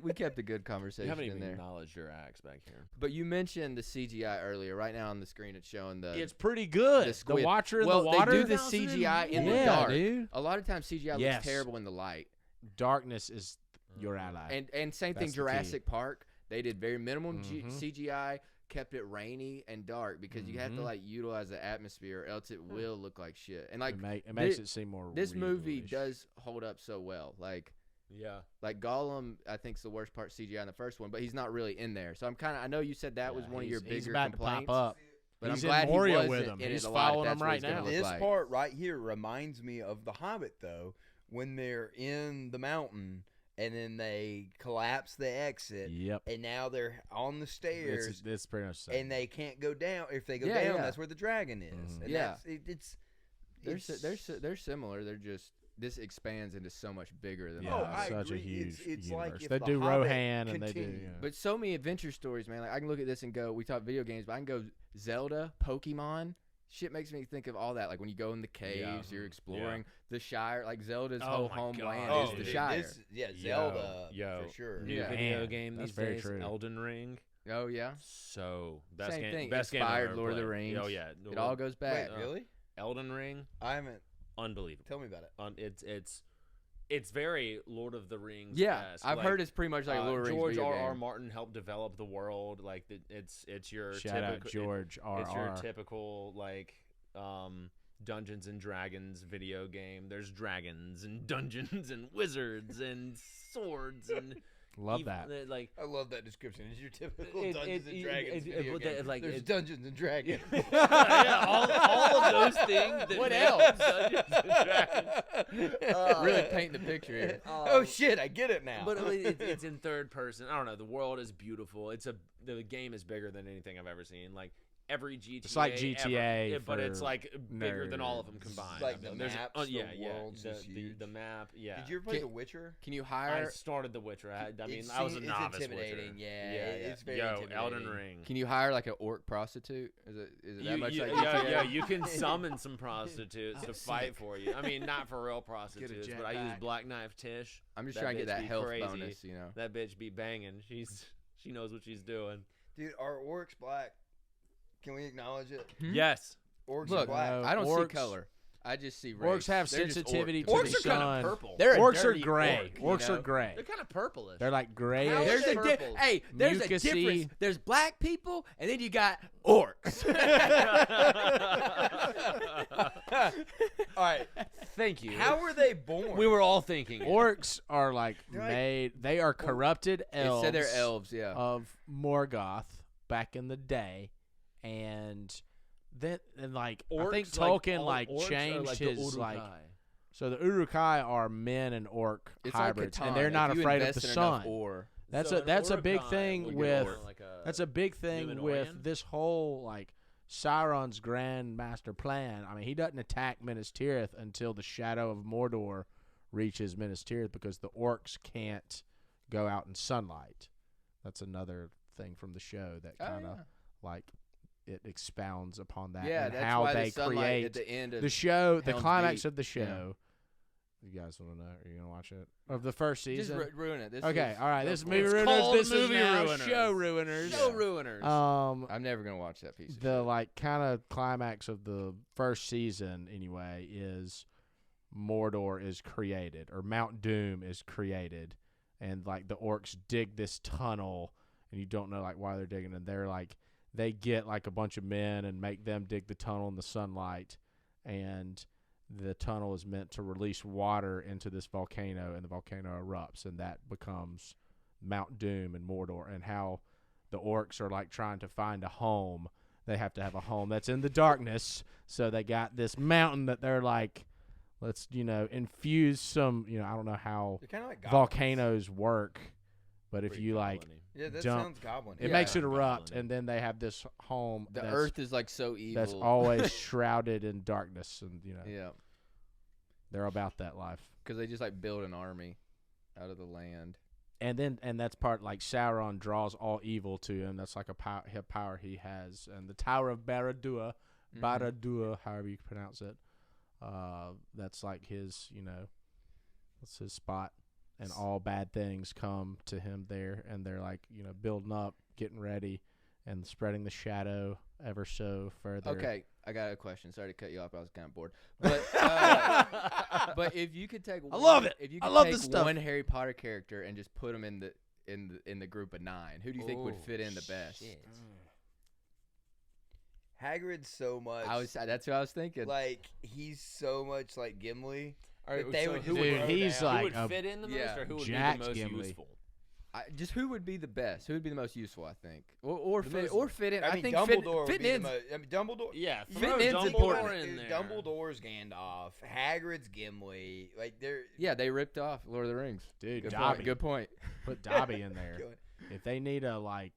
We kept a good You conversation haven't in even there. acknowledged your acts back here. But you mentioned the CGI earlier. Right now on the screen, it's showing the. It's pretty good. The The, squid. Watcher in well, the water. they do the CGI in the Yeah, dark. dude. A lot of times CGI Yes. looks terrible in the light. Darkness is your ally. And same thing That's the key. Jurassic Park. They did very minimum Mhm. CGI, kept it rainy and dark because you have to Mhm. like utilize the atmosphere, or else it will look like shit. And like it makes it seem more. this movie real-ish. does hold up so well. Yeah. Like Gollum, I think is the worst part CGI in the first one, but he's not really in there. So I know you said that was one of your he's bigger about complaints. to pop up. But He's I'm in glad Moria he with wasn't him. in He's it a lot, if following that's him what he's right gonna now. look This like. part right here reminds me of The Hobbit, though, when they're in the mountain and then they collapse the exit, Yep. and now they're on the stairs, It's pretty much the same. and they can't go down. If they go Yeah, down, yeah. that's where the dragon is. Mhm. And Yeah. it's They're similar. They're just this expands into so much bigger than Yeah, oh, that. I such a agree. huge It's universe. like if They The do Hobbit Rohan and they do. continued. Yeah. But so many adventure stories, man. Like I can look at this and go, we talk video games, but I can go Zelda, Pokemon. Shit makes me think of all that. Like when you go in the caves, you're exploring the Shire. Like Zelda's Oh whole my homeland God, is the dude. Shire. Zelda Yo, for sure. new Yeah. video Man, game that's these very days, true. Elden Ring. Oh yeah, So best Same game, thing. best game I've Inspired ever Lord of the played. Rings. Oh yeah, it all goes back. Wait, really? Elden Ring, I haven't. unbelievable. Tell me about it. It's very Lord of the Rings. Yeah, I've heard it's pretty much like Lord of the Rings George video R. game. Martin helped develop the world. Like it's your Shout out typical George It's your R.R. typical like Dungeons and Dragons video game. There's dragons and dungeons and wizards and swords and Love that. Like I love that description. It's your typical It- Dungeons it- and Dragons it- video it- game. like, There's it- Dungeons and Dragons. yeah, all of those things. That What make else? Dungeons and Dragons. Really painting the picture here. Oh shit, I get it now. But it's in third person. I don't know. The world is beautiful. The game is bigger than anything I've ever seen. Like every GTA. It's like GTA ever, but it's for like bigger than all of them nerds. combined. Like I the mean, there's- maps, the yeah, worlds is huge. the map. Yeah. Did you ever play Can- The Witcher? Can you I hire? started The Witcher. I mean, It's- I was a it's novice intimidating, Witcher. yeah, yeah. it's very Elden intimidating. Ring. Can you hire like an orc prostitute? Is it that much like yeah, GTA? yeah, you can summon some prostitutes to fight for you. I mean, not for real prostitutes, but I use jetpack. Black Knife Tish. I'm just That trying to get bitch that be health crazy. bonus, you know. That bitch be banging. She knows what she's doing. Dude, are orcs black? Can we acknowledge it? Yes. Orcs Look, are black. I don't orcs- see color. I just see race. Orcs have They're just sensitivity orc. to Orcs the are kind sun. of purple. They're a Orcs are dirty gray. orc, you Orcs know? are gray. They're kind of purplish. They're like grayish. How There's a purple. there's a Mucusy. difference. There's black people, and then you got orcs. All right. Thank you. How were they born? we were all thinking. Orcs are like They're like- made. They are corrupted It elves. said they're elves, yeah. Of Morgoth back in the day, and then I think Orcs, Tolkien like, all orcs are changed like the his like. Uruk-hai. So the Uruk-hai are men and orc It's hybrids, like Catan. and they're not If you afraid of invest the in enough sun. ore. That's So a an that's a big Uruk-hai thing would be with more like a that's a big thing with Numenorean? this whole like Sauron's grand master plan. I mean, he doesn't attack Minas Tirith until the shadow of Mordor reaches Minas Tirith because the orcs can't go out in sunlight. That's another thing from the show that Oh, kind of yeah. like it expounds upon that Yeah, and that's how why they the sunlight create at the end of the show, the Helm's climax Deep. of the show. You guys want to know? Are you gonna watch it? Of the first just season? ruin it. This Okay, is- all right. go This is for movie it. It's ruiners. called This is Movie now Ruiners. show ruiners. Show ruiners. I'm never gonna watch that piece of The shit. like kind of climax of the first season anyway is Mordor is created or Mount Doom is created, and like the orcs dig this tunnel, and you don't know like why they're digging, and they're like they get like a bunch of men and make them dig the tunnel in the sunlight, and the tunnel is meant to release water into this volcano, and the volcano erupts, and that becomes Mount Doom and Mordor, and how the orcs are like trying to find a home. They have to have a home that's in the darkness, so they got this mountain that they're like, let's infuse some. I don't know how They're kind of like goblins. volcanoes work, but if Pretty you like, goblin-y. Yeah, that dump- sounds goblin. it Yeah. makes it erupt, Goblin-y. and then they have this home. The that's, earth is like so evil. that's always shrouded in darkness, and yeah, they're about that life. because they just like build an army out of the land. And that's part like Sauron draws all evil to him. That's like a power he has. And the Tower of Barad-dûr, Mhm. Barad-dûr, however you pronounce it, that's like his, that's his spot. And all bad things come to him there, and they're like, building up, getting ready, and spreading the shadow ever so further. Okay, I got a question. Sorry to cut you off. I was kind of bored. But but if you could take, I love it. If you I could love take this stuff. one Harry Potter character and just put him in the group of 9, who do you think would fit in the best? Hagrid's so much. That's what I was thinking. like he's so much like Gimli. All right, But they so would who just would, Dude, throw he's down. like who would a fit in the most, yeah, or who would Jack be the most Gimli. useful? Just who would be the best? Who would be the most useful? I think, or fit in. I mean, think Dumbledore would fit be the in. most. I mean, Dumbledore. Yeah, Fitting throw in's Dumbledore important. in there. Dumbledore's Gandalf. Hagrid's Gimli. Like they're. Yeah, they ripped off Lord of the Rings. Dude, Good Dobby. point. Good point. Put Dobby in there. Go ahead. If they need a a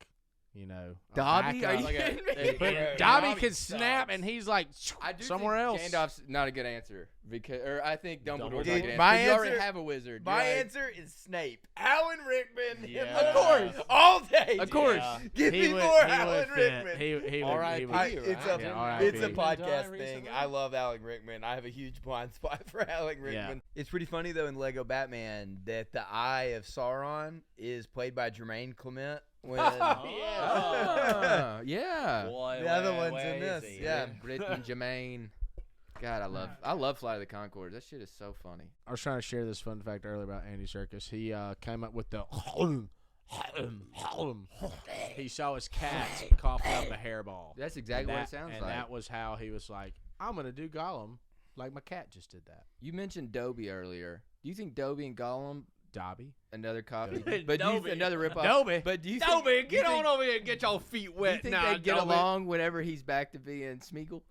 Dobby? Are backup- you Like kidding a- me? But Bro, Dobby Dobby can snap, sucks. and he's like I do somewhere think else. Gandalf's not a good answer because, I think Dumbledore's Dude, not a good answer. my 'cause you already answer- have a wizard. My You're right. answer is Snape. Alan Rickman. Yeah. Of course. All day. Of course. Yeah. Give He me would- more he Alan would fit. Rickman. He would. R.I.P. he would- I- it's a Yeah, R.I.P. it's a Didn't die podcast thing. recently? I love Alan Rickman. I have a huge blind spot for Alan Rickman. It's pretty funny though in Lego Batman that the Eye of Sauron is played by Jermaine Clement. When Ah, yeah. Boy, the other where- one's where in is this, he? yeah. Britain, Jermaine. God, I love Flight of the Conchords. That shit is so funny. I was trying to share this fun fact earlier about Andy Serkis. He came up with the. He saw his cat coughing up a hairball. That's exactly and what it sounds and like. that was how he was like, "I'm gonna do Gollum, like my cat just did that." You mentioned Dobby earlier. Do you think Dobby and Gollum Dobby. another copy? Dobby. But do you Dobby. another ripoff? Dobby. But do you Dobby, think, get on over here and get your feet Do you wet think now. they get Dobby. along whenever he's back to being Smeagol?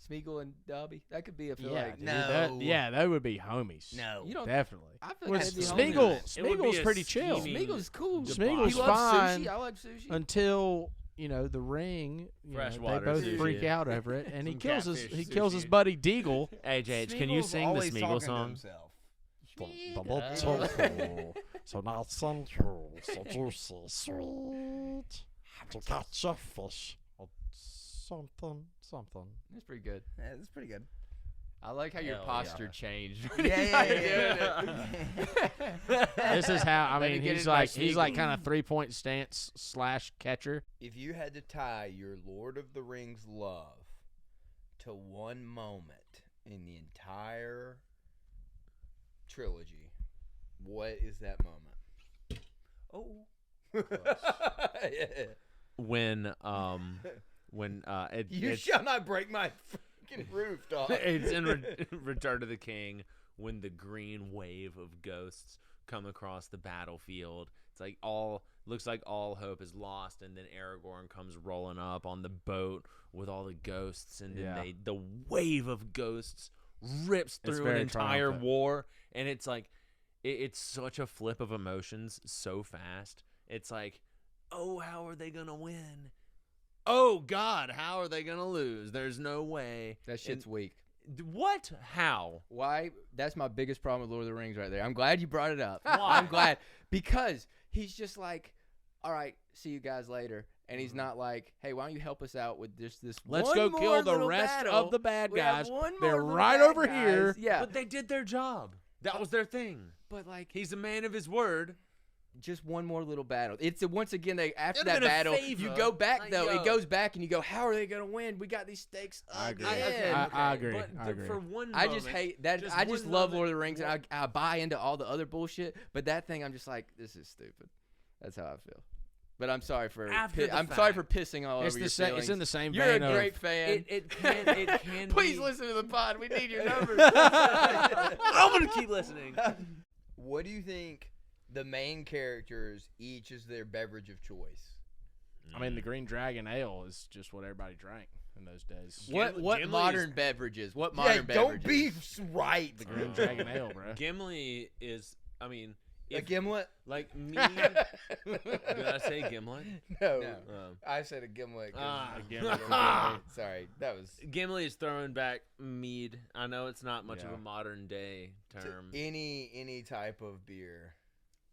Smeagol and Dobby? That could be. I feel like. dude, No. they would be homies. No. You don't. Definitely. I feel Well, like they'd be Smeagol, homies. It would be Smeagol's a pretty chill scheming- Smeagol's cool. Smeagol's he loves fine. sushi. I like sushi. until the ring. They Freshwater both sushi. freak out over it, and he Some kills his catfish sushi. buddy Deagle. Hey, JH, can you Smeagol's sing the always Smeagol talking to song? himself. Double tofu. So now send you so juicy, sweet. To catch a fish. Or something. That's pretty good. Yeah, that's pretty good. I like how your Hell posture yeah. changed. Yeah. This is how I Let me mean. get He's in my like Smeagol. kind of 3-point stance / catcher. If you had to tie your Lord of the Rings love to one moment in the entire trilogy, what is that moment? Oh. When You it's, shall not break my freaking roof, dog. it's in Return of the King when the green wave of ghosts come across the battlefield. It's like looks like all hope is lost, and then Aragorn comes rolling up on the boat with all the ghosts, and then Yeah. the wave of ghosts rips It's through an very entire triumphant. war, and it's like it's such a flip of emotions so fast. It's like, oh, how are they gonna win? Oh God, how are they gonna lose? There's no way. That shit's weak. What? How? Why? That's my biggest problem with Lord of the Rings right there. I'm glad you brought it up. Why? I'm glad because he's just like, all right, see you guys later, and he's not like, hey, why don't you help us out with this? Let's one go more kill the little rest battle. of the bad We have guys. one They're more little right bad over guys. here. Yeah, But they did their job. That was their thing. but like, He's a man of his word. just one more little battle. It's once again they after It'd that been a battle, favor. you go back Like, though. yo. It goes back and you go, how are they gonna win? We got these stakes I agree. again. I agree. But I agree. for one I just moment, hate that. just I just one love moment- Lord of the Rings, and I buy into all the other bullshit. But that thing, I'm just like, this is stupid. That's how I feel. But I'm sorry for After the I'm sorry fact. for pissing all It's over the your same. feelings. It's in the same You're vein a of great fan. It can Please be. listen to the pod. We need your numbers. I'm gonna keep listening. What do you think the main characters each is their beverage of choice? I mean, the Green Dragon Ale is just what everybody drank in those days. what Gimli modern is- beverages? What modern Yeah, beverages? don't be right. The Green Dragon Ale, bro. Gimli is. I mean, A if, gimlet? like me. Did I say Gimlet? No. No. I said a gimlet. 'cause- Ah. A gimlet. Sorry, that was Gimli is throwing back mead. I know it's not much of Yeah. a modern day to term. any type of beer.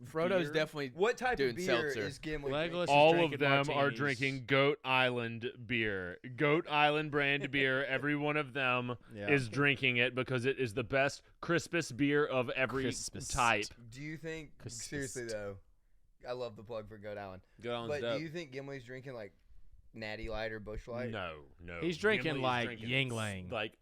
Frodo's Beer? definitely What type doing of beer seltzer. is Gimli? Legolas drinking? is All of drinking them are martinis. drinking Goat Island beer. Goat Island brand beer. Every one of them Yeah. is drinking it because it is the best, crispest beer of every Crispest. type. Do you think Crispest. seriously though? I love the plug for Goat Island. Go on, But dope. do you think Gimli's drinking like Natty Light or Bush Light? No. He's drinking, Gimli's like, drinking Yingling. Like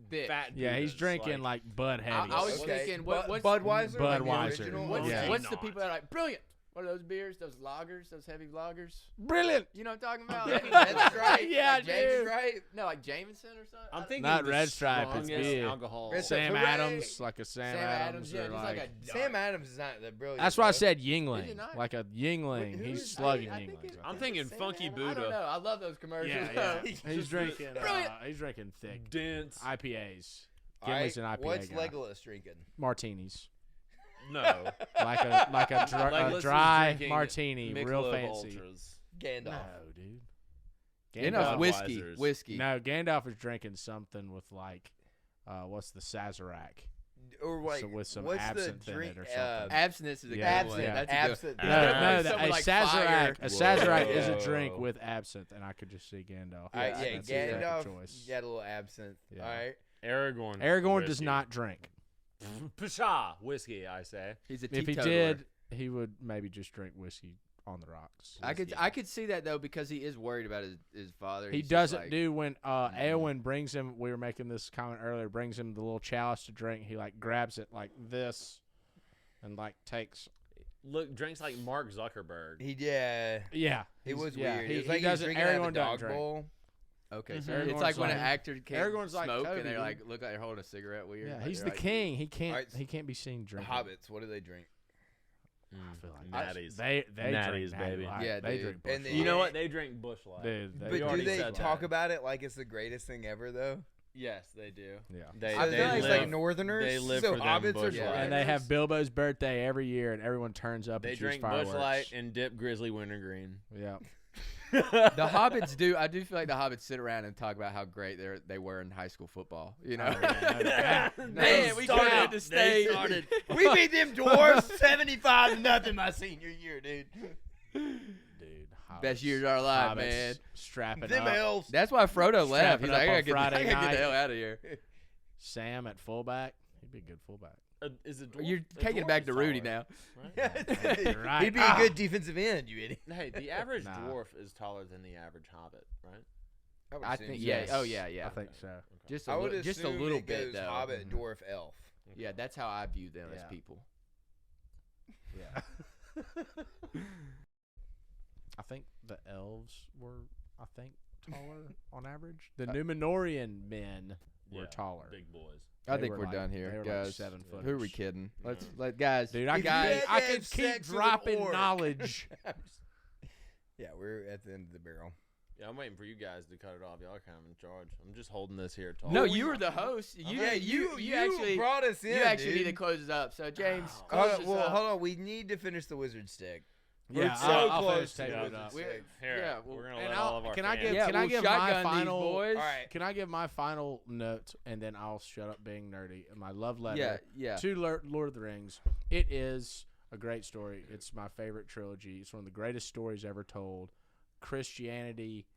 Bic. fat. Yeah, he's Buddhas, drinking like Bud Heavy. I was Okay. thinking, what's Budweiser? Like the Budweiser. original? What's, Yeah. what's the Not. people that are like brilliant? What are those beers? Those lagers? Those heavy lagers? Brilliant. You know what I'm talking about? That's right. Yeah, like James dude. Stripe. No, like Jameson or something. I'm thinking Not the Red Stripe, it's strongest big. alcohol. Red Sam Hooray! Adams, like a Sam, Adams, Yeah, or just like. like a Sam Adams is not that brilliant. That's why I though. said Is Yingling, it not? like a Yingling. Who He's is- slugging I think Yinglings. it- I I'm think. thinking Funky I don't know. Buddha. I love those commercials. Yeah, yeah. He's Just drinking. Brilliant. He's drinking thick Dense. IPAs, All right, Gimli's an IPA what's guy. Legolas drinking? Martinis, No. like a Legolas is dry drinking martini, real Michelob fancy. Ultras. Gandalf. No, dude. Enough Gandalf, whiskey. Budweiser's. Whiskey. no, Gandalf is drinking something with like, what's the Sazerac? Or like, So with some what's absinthe the in drink? it or something. Abstinence is a Yeah. good one. Yeah. That's a Absinthe. good No, Yeah. no, Something a like Sazerac. fire. A Sazerac is a Whoa. drink with absinthe, and I could just see Gandalf. All right, Yeah, yeah, That's his second Gandalf. choice. Got a little absinthe. Yeah. All right. Aragorn. Aragorn does whiskey. not drink. Pshaw. Whiskey, I say. He's a If he teetotaler. did, he would maybe just drink whiskey on the rocks. I could see that though because he is worried about his father. He He's just doesn't like, do when Eowyn brings him. We were making this comment earlier. Brings him the little chalice to drink. He like grabs it like this, and like takes. Look, drinks like Mark Zuckerberg. Yeah. Yeah, It was yeah, weird. He, It was he like he was doesn't. drinking out of a Aragorn doesn't dog drink. bowl. Okay, so Mhm. it's like when an Aragorn's actor can't Aragorn's like smoke Kobe, and they're dude. like look like they're holding a cigarette weird. Yeah, like he's they're the like- king. He can't. Alright, He can't be seen The drinking. Hobbits. What do they drink? I feel like Natties. They drink Natties, Natty baby. Light. Yeah, they dude. drink And Busch they- You know Light. what? They drink Bush Light. Dude, But we do already they said talk that. about it like it's the greatest thing ever, though? Yes, they do. Yeah. They, I they feel like it's live, like Northerners. They live so for them hobbits Bush are Light. And they have Northerners? Bilbo's birthday every year, and everyone turns up They and shoots drink Bush fireworks. Light and dip Grizzly Wintergreen. Yeah. The Hobbits do. I do feel like the Hobbits sit around and talk about how great they were in high school football. You know, man, we started the state. We beat them dwarves 75-0 my senior year, dude. Dude, Best years of our life, Hobbits man. strapping Them up. elves. That's why Frodo Strap left. it He's like, up I on gotta Friday get the night. hell out of here. Sam at fullback. He'd be a good fullback. Is it dwarf? You're the taking it dwarf back is to Rudy taller, now. right? Right. He'd be a good defensive end, you idiot. Hey, the average Nah. dwarf is taller than the average hobbit, right? would I assume think, so. yeah. Yes. Oh, yeah, yeah. I think so. Just I a, would just a assume little it bit, goes though. Hobbit, Mhm. dwarf, elf. Yeah, that's how I view them as Yeah. people. Yeah. I think the elves were, taller on average. The Numenorian men were Yeah, taller. Big boys. I They think were we're like- done they here, were like guys. 7 Who are we footers. kidding? Let's Mhm. let guys. Dude, I If could, you had I to could have keep sex with an dropping orc. knowledge. Yeah, we're at the end of the barrel. Yeah, I'm waiting for you guys to cut it off. Y'all are kind of in charge. I'm just holding this here. Tall. No, you were the host. You Yeah, you actually brought us in. you actually dude. need to close it up. So James, Oh. close Hold this on, well, up. hold on. We need to finish the wizard stick. Yeah, so I'll close finish to taking the it wizard up. stick. Here, Yeah, well, we're gonna and let all of our can I fans. give- Yeah, can I we'll give my shotgun these final- boys? All right. Can I give my final note and then I'll shut up being nerdy? My love letter Yeah, yeah. to Lord of the Rings. It is a great story. It's my favorite trilogy. It's one of the greatest stories ever told. Christianity,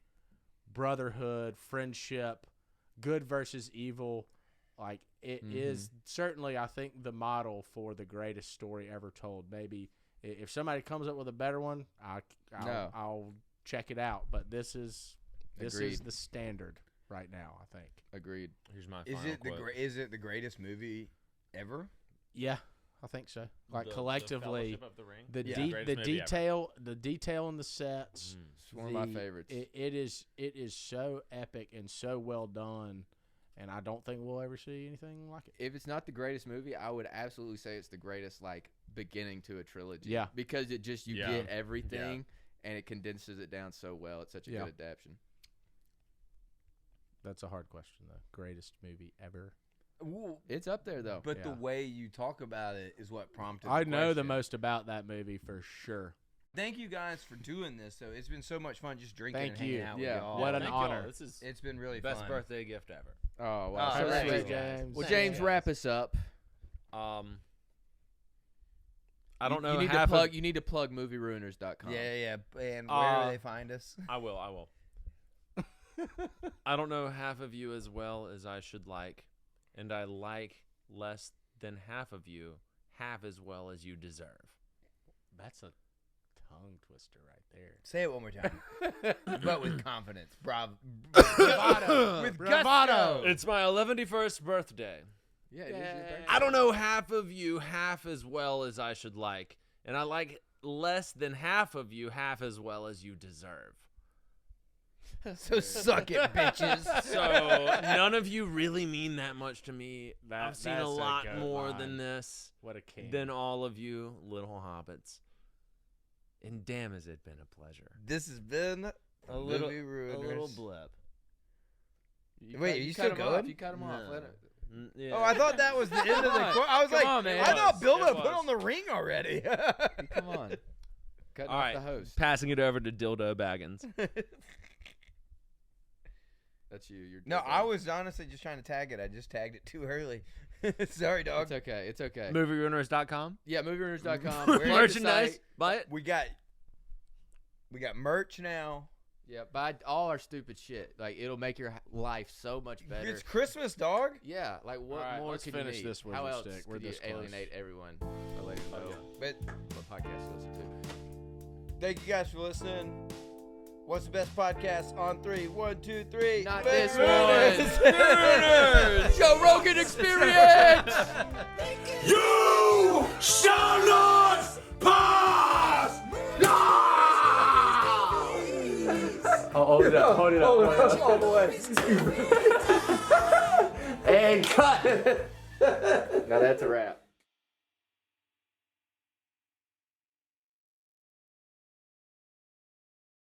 brotherhood, friendship, good versus evil. Like it is certainly, I think, the model for the greatest story ever told. Maybe if somebody comes up with a better one, I'll check it out. But this is Agreed. the standard right now, I think. Agreed. Here's my Is final it the quote. is it the greatest movie ever? Yeah, I think so. Like The collectively, Fellowship of the Ring? the Yeah. Greatest movie ever. the detail in the sets. Mhm. It's one of my the- favorites. It is so epic and so well done, and I don't think we'll ever see anything like it. If it's not the greatest movie, I would absolutely say it's the greatest like beginning to a trilogy. Yeah. Because it just you Yeah. get everything and it condenses it down so well. It's such a Yeah. good adaptation. That's a hard question though. Greatest movie ever. Ooh, It's up there though. but the Yeah. way you talk about it is what prompted. I know the question. most about that movie for sure. Thank you guys for doing this. So it's been so much fun just drinking Thank and hanging you. out Yeah. with y'all. What an Thank y'all. honor. This is It's been really best fun. birthday gift ever. Oh wow. Oh, So thanks, sweet. James. Well, Thanks, James, guys. wrap us up. I don't know. You need to half plug. Of, You need to plug movieruiners.com. Yeah. And where do they find us? I will. I don't know half of you as well as I should like, and I like less than half of you half as well as you deserve. That's a tongue twister right there. Say it one more time, but with confidence. Bravado. With Bravado. gusto. It's my 11st birthday. Yeah. It is your birthday. I don't know half of you half as well as I should like, And I like less than half of you half as well as you deserve. So suck it, bitches. So none of you really mean that much to me. I've seen that's a a lot good more line. than this, What a king. than all of you little hobbits. And damn, has it been a pleasure. This has been A little Ruiners. blip. Wait, are you still cut 'em going? off. You cut him off. No. Let it. Yeah. Oh, I thought that was the end of the quote. I was Come like, on, man. I thought It Bill was. had put on the ring already. Come on. Cutting All off right. the host. Passing it over to Dildo Baggins. That's you. You're No, different. I was honestly just trying to tag it. I just tagged it too early. Sorry, dog. It's okay. It's okay. MovieRuiners.com. Yeah, movierunners.com. We're at the Merchandise. site. Buy it. We got merch now. Yeah, buy all our stupid shit. Like, it'll make your life so much better. It's Christmas, dog. Yeah, like what All right, more let's can finish you need? this How wizard else stick. We're could you this close. alienate everyone? I'll let you know Okay. But what podcast to listen to. thank you guys for listening. What's the best podcast on 3? 1, 2, 3. Not Let's this Ruin one. it. Joe Rogan Experience! You shall not pass! Hold it up. Hold it up. All the way. And cut! Now that's a wrap.